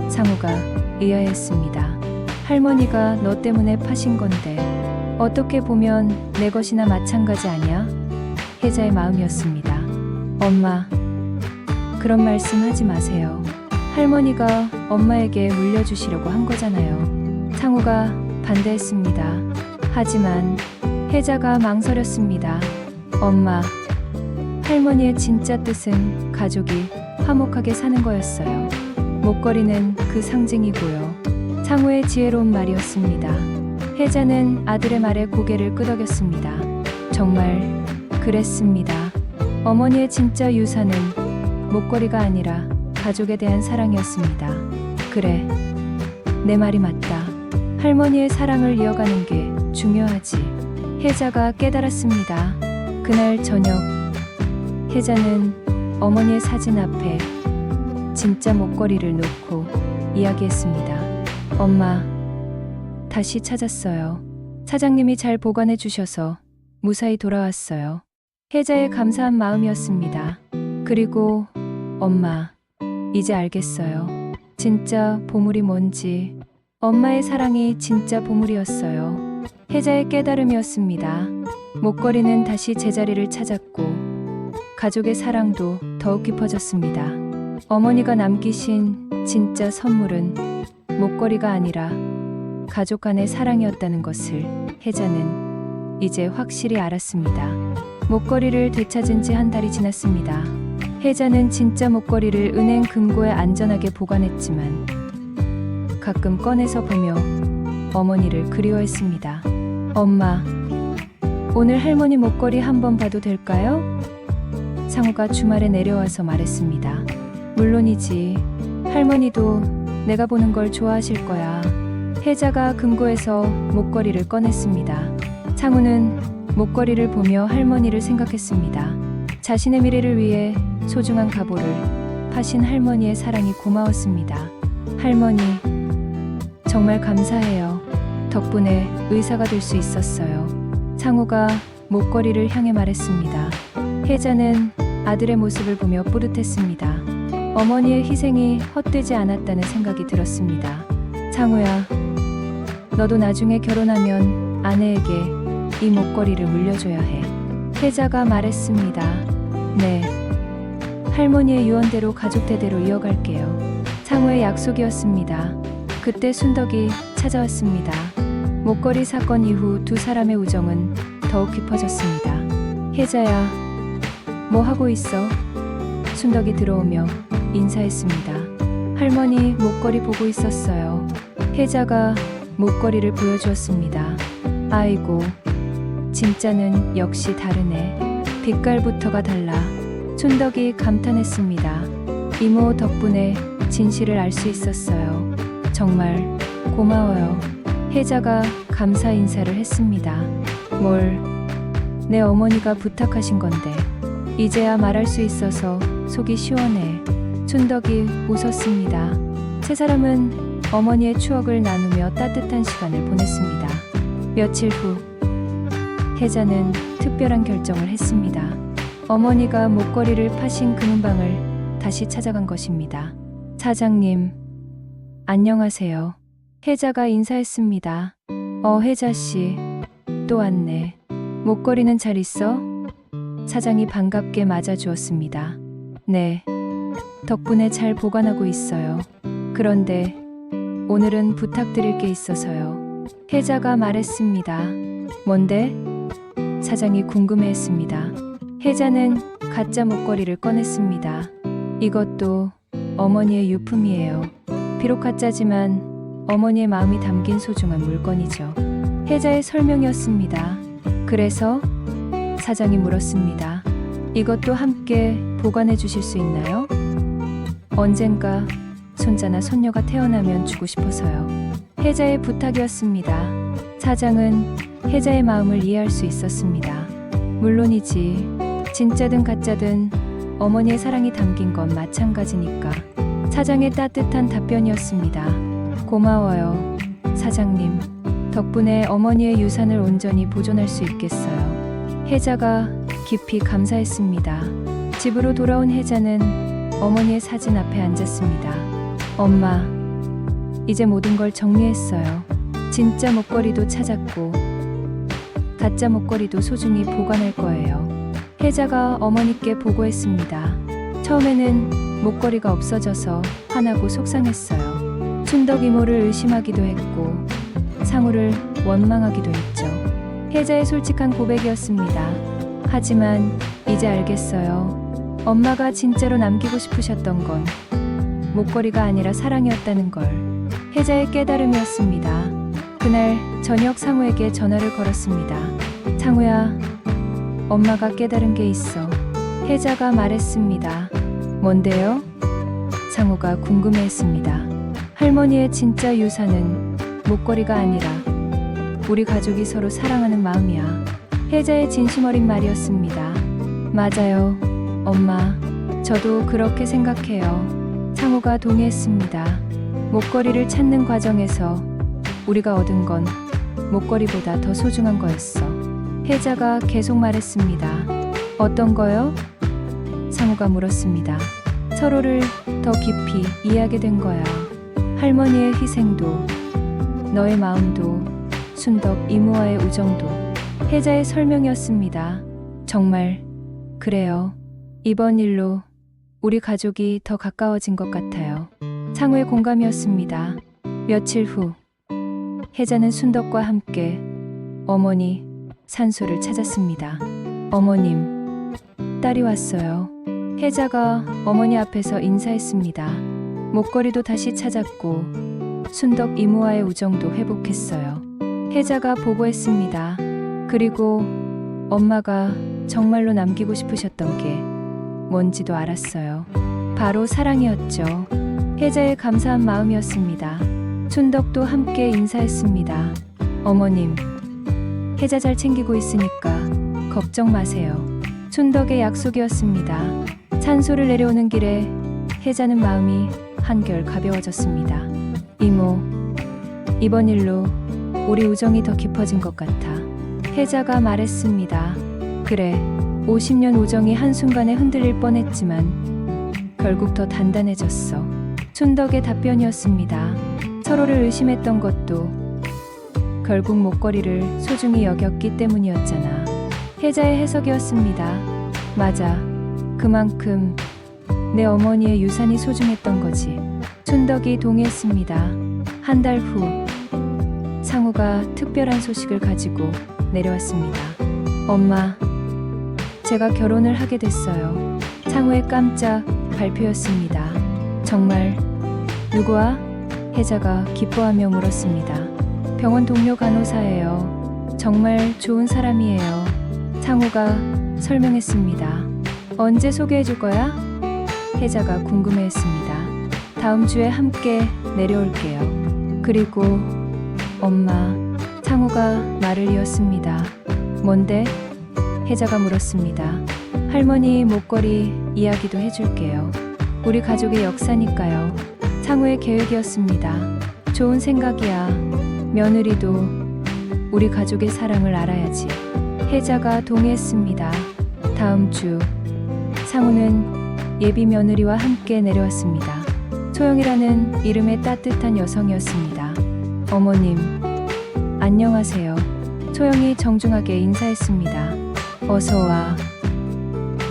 A: 상우가 의아해했습니다. 할머니가 너 때문에 파신 건데 어떻게 보면 내 것이나 마찬가지 아니야? 혜자의 마음이었습니다. 엄마, 그런 말씀 하지 마세요. 할머니가 엄마에게 물려주시려고 한 거잖아요. 상우가 반대했습니다. 하지만 혜자가 망설였습니다. 엄마, 할머니의 진짜 뜻은 가족이 화목하게 사는 거였어요. 목걸이는 그 상징이고요. 상우의 지혜로운 말이었습니다. 혜자는 아들의 말에 고개를 끄덕였습니다. 정말 그랬습니다. 어머니의 진짜 유산은 목걸이가 아니라 가족에 대한 사랑이었습니다. 그래, 내 말이 맞다. 할머니의 사랑을 이어가는 게 중요하지. 혜자가 깨달았습니다. 그날 저녁, 혜자는 어머니의 사진 앞에 진짜 목걸이를 놓고 이야기했습니다. 엄마, 다시 찾았어요. 사장님이 잘 보관해 주셔서 무사히 돌아왔어요. 혜자의 감사한 마음이었습니다. 그리고 엄마, 이제 알겠어요. 진짜 보물이 뭔지. 엄마의 사랑이 진짜 보물이었어요. 혜자의 깨달음이었습니다. 목걸이는 다시 제자리를 찾았고 가족의 사랑도 더욱 깊어졌습니다. 어머니가 남기신 진짜 선물은 목걸이가 아니라 가족 간의 사랑이었다는 것을 혜자는 이제 확실히 알았습니다. 목걸이를 되찾은 지 한 달이 지났습니다. 혜자는 진짜 목걸이를 은행 금고에 안전하게 보관했지만 가끔 꺼내서 보며 어머니를 그리워했습니다. 엄마, 오늘 할머니 목걸이 한번 봐도 될까요? 상우가 주말에 내려와서 말했습니다. 물론이지. 할머니도 내가 보는 걸 좋아하실 거야. 혜자가 금고에서 목걸이를 꺼냈습니다. 상우는 목걸이를 보며 할머니를 생각했습니다. 자신의 미래를 위해 소중한 갑오를 파신 할머니의 사랑이 고마웠습니다. 할머니, 정말 감사해요. 덕분에 의사가 될 수 있었어요. 상우가 목걸이를 향해 말했습니다. 혜자는 아들의 모습을 보며 뿌듯했습니다. 어머니의 희생이 헛되지 않았다는 생각이 들었습니다. 상우야, 너도 나중에 결혼하면 아내에게 이 목걸이를 물려줘야 해. 혜자가 말했습니다. 네, 할머니의 유언대로 가족 대대로 이어갈게요. 상우의 약속이었습니다. 그때 순덕이 찾아왔습니다. 목걸이 사건 이후 두 사람의 우정은 더욱 깊어졌습니다. 혜자야, 뭐 하고 있어? 순덕이 들어오며 인사했습니다. 할머니 목걸이 보고 있었어요. 혜자가 목걸이를 보여주었습니다. 아이고, 진짜는 역시 다르네. 빛깔부터가 달라. 순덕이 감탄했습니다. 이모 덕분에 진실을 알 수 있었어요. 정말 고마워요. 혜자가 감사 인사를 했습니다. 뭘? 내 어머니가 부탁하신 건데. 이제야 말할 수 있어서 속이 시원해. 춘덕이 웃었습니다. 세 사람은 어머니의 추억을 나누며 따뜻한 시간을 보냈습니다. 며칠 후 혜자는 특별한 결정을 했습니다. 어머니가 목걸이를 파신 금은방을 다시 찾아간 것입니다. 사장님, 안녕하세요. 혜자가 인사했습니다. 혜자씨, 또 왔네. 목걸이는 잘 있어? 사장이 반갑게 맞아주었습니다. 네, 덕분에 잘 보관하고 있어요. 그런데 오늘은 부탁드릴 게 있어서요. 혜자가 말했습니다. 뭔데? 사장이 궁금해했습니다. 혜자는 가짜 목걸이를 꺼냈습니다. 이것도 어머니의 유품이에요. 비록 가짜지만 어머니의 마음이 담긴 소중한 물건이죠. 혜자의 설명이었습니다. 그래서? 사장이 물었습니다. 이것도 함께 보관해 주실 수 있나요? 언젠가 손자나 손녀가 태어나면 주고 싶어서요. 혜자의 부탁이었습니다. 사장은 혜자의 마음을 이해할 수 있었습니다. 물론이지, 진짜든 가짜든 어머니의 사랑이 담긴 건 마찬가지니까. 사장의 따뜻한 답변이었습니다. 고마워요, 사장님. 덕분에 어머니의 유산을 온전히 보존할 수 있겠어요. 혜자가 깊이 감사했습니다. 집으로 돌아온 혜자는 어머니의 사진 앞에 앉았습니다. 엄마, 이제 모든 걸 정리했어요. 진짜 목걸이도 찾았고 가짜 목걸이도 소중히 보관할 거예요. 혜자가 어머니께 보고했습니다. 처음에는 목걸이가 없어져서 화나고 속상했어요. 춘덕 이모를 의심하기도 했고 상우를 원망하기도 했죠. 혜자의 솔직한 고백이었습니다. 하지만 이제 알겠어요. 엄마가 진짜로 남기고 싶으셨던 건 목걸이가 아니라 사랑이었다는 걸. 혜자의 깨달음이었습니다. 그날 저녁 상우에게 전화를 걸었습니다. 상우야, 엄마가 깨달은 게 있어. 혜자가 말했습니다. 뭔데요? 상우가 궁금해했습니다. 할머니의 진짜 유산은 목걸이가 아니라 우리 가족이 서로 사랑하는 마음이야. 혜자의 진심 어린 말이었습니다. 맞아요, 엄마. 저도 그렇게 생각해요. 상우가 동의했습니다. 목걸이를 찾는 과정에서 우리가 얻은 건 목걸이보다 더 소중한 거였어. 혜자가 계속 말했습니다. 어떤 거요? 상우가 물었습니다. 서로를 더 깊이 이해하게 된 거야. 할머니의 희생도, 너의 마음도, 순덕 이모와의 우정도. 혜자의 설명이었습니다. 정말 그래요. 이번 일로 우리 가족이 더 가까워진 것 같아요. 상우의 공감이었습니다. 며칠 후 혜자는 순덕과 함께 어머니 산소를 찾았습니다. 어머님, 딸이 왔어요. 혜자가 어머니 앞에서 인사했습니다. 목걸이도 다시 찾았고 순덕 이모와의 우정도 회복했어요. 혜자가 보고했습니다. 그리고 엄마가 정말로 남기고 싶으셨던 게 뭔지도 알았어요. 바로 사랑이었죠. 혜자의 감사한 마음이었습니다. 순덕도 함께 인사했습니다. 어머님, 혜자 잘 챙기고 있으니까 걱정 마세요. 순덕의 약속이었습니다. 산소를 내려오는 길에 혜자는 마음이 한결 가벼워졌습니다. 이모, 이번 일로 우리 우정이 더 깊어진 것 같아. 혜자가 말했습니다. 그래, 50년 우정이 한순간에 흔들릴 뻔했지만 결국 더 단단해졌어. 순덕의 답변이었습니다. 서로를 의심했던 것도 결국 목걸이를 소중히 여겼기 때문이었잖아. 혜자의 해석이었습니다. 맞아, 그만큼 내 어머니의 유산이 소중했던 거지. 순덕이 동의했습니다. 한 달 후 상우가 특별한 소식을 가지고 내려왔습니다. 엄마, 제가 결혼을 하게 됐어요. 상우의 깜짝 발표였습니다. 정말? 누구와? 혜자가 기뻐하며 물었습니다. 병원 동료 간호사예요. 정말 좋은 사람이에요. 상우가 설명했습니다. 언제 소개해 줄 거야? 혜자가 궁금해했습니다. 다음 주에 함께 내려올게요. 그리고 엄마, 창우가 말을 이었습니다. 뭔데? 혜자가 물었습니다. 할머니 목걸이 이야기도 해줄게요. 우리 가족의 역사니까요. 창우의 계획이었습니다. 좋은 생각이야. 며느리도 우리 가족의 사랑을 알아야지. 혜자가 동의했습니다. 다음 주 창우는 예비 며느리와 함께 내려왔습니다. 소영이라는 이름의 따뜻한 여성이었습니다. 어머님, 안녕하세요. 소영이 정중하게 인사했습니다. 어서 와,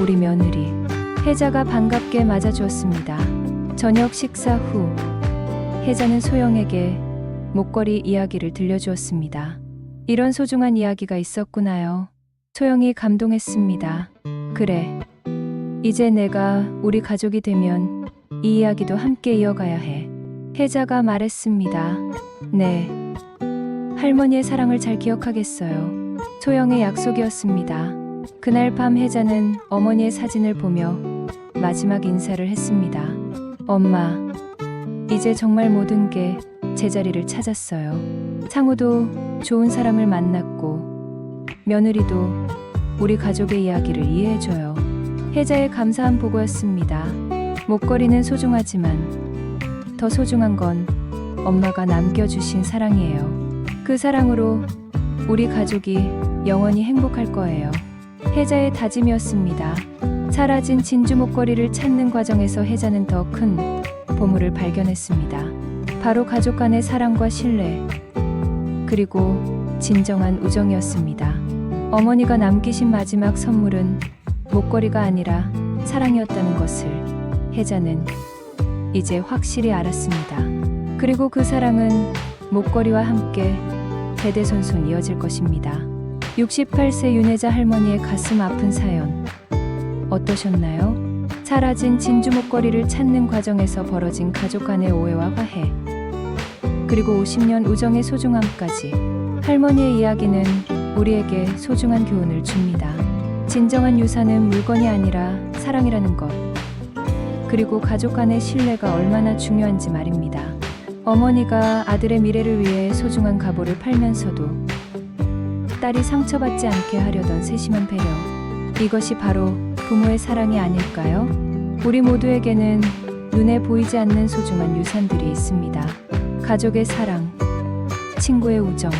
A: 우리 며느리. 혜자가 반갑게 맞아주었습니다. 저녁 식사 후 혜자는 소영에게 목걸이 이야기를 들려주었습니다. 이런 소중한 이야기가 있었구나요. 소영이 감동했습니다. 그래, 이제 내가 우리 가족이 되면 이 이야기도 함께 이어가야 해. 혜자가 말했습니다. 네, 할머니의 사랑을 잘 기억하겠어요. 소영의 약속이었습니다. 그날 밤 혜자는 어머니의 사진을 보며 마지막 인사를 했습니다. 엄마, 이제 정말 모든 게 제자리를 찾았어요. 창우도 좋은 사람을 만났고 며느리도 우리 가족의 이야기를 이해해줘요. 혜자의 감사한 보고였습니다. 목걸이는 소중하지만 더 소중한 건 엄마가 남겨주신 사랑이에요. 그 사랑으로 우리 가족이 영원히 행복할 거예요. 혜자의 다짐이었습니다. 사라진 진주 목걸이를 찾는 과정에서 혜자는 더 큰 보물을 발견했습니다. 바로 가족 간의 사랑과 신뢰, 그리고 진정한 우정이었습니다. 어머니가 남기신 마지막 선물은 목걸이가 아니라 사랑이었다는 것을 혜자는 이제 확실히 알았습니다. 그리고 그 사랑은 목걸이와 함께 대대손손 이어질 것입니다. 68세 윤혜자 할머니의 가슴 아픈 사연 어떠셨나요? 사라진 진주 목걸이를 찾는 과정에서 벌어진 가족 간의 오해와 화해, 그리고 50년 우정의 소중함까지 할머니의 이야기는 우리에게 소중한 교훈을 줍니다. 진정한 유산은 물건이 아니라 사랑이라는 것, 그리고 가족 간의 신뢰가 얼마나 중요한지 말입니다. 어머니가 아들의 미래를 위해 소중한 갑오를 팔면서도 딸이 상처받지 않게 하려던 세심한 배려, 이것이 바로 부모의 사랑이 아닐까요? 우리 모두에게는 눈에 보이지 않는 소중한 유산들이 있습니다. 가족의 사랑, 친구의 우정,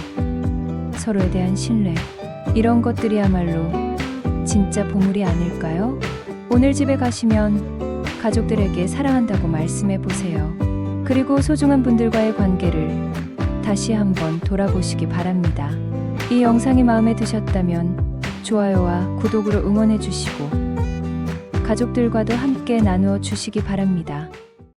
A: 서로에 대한 신뢰, 이런 것들이야말로 진짜 보물이 아닐까요? 오늘 집에 가시면 가족들에게 사랑한다고 말씀해 보세요. 그리고 소중한 분들과의 관계를 다시 한번 돌아보시기 바랍니다. 이 영상이 마음에 드셨다면 좋아요와 구독으로 응원해 주시고 가족들과도 함께 나누어 주시기 바랍니다.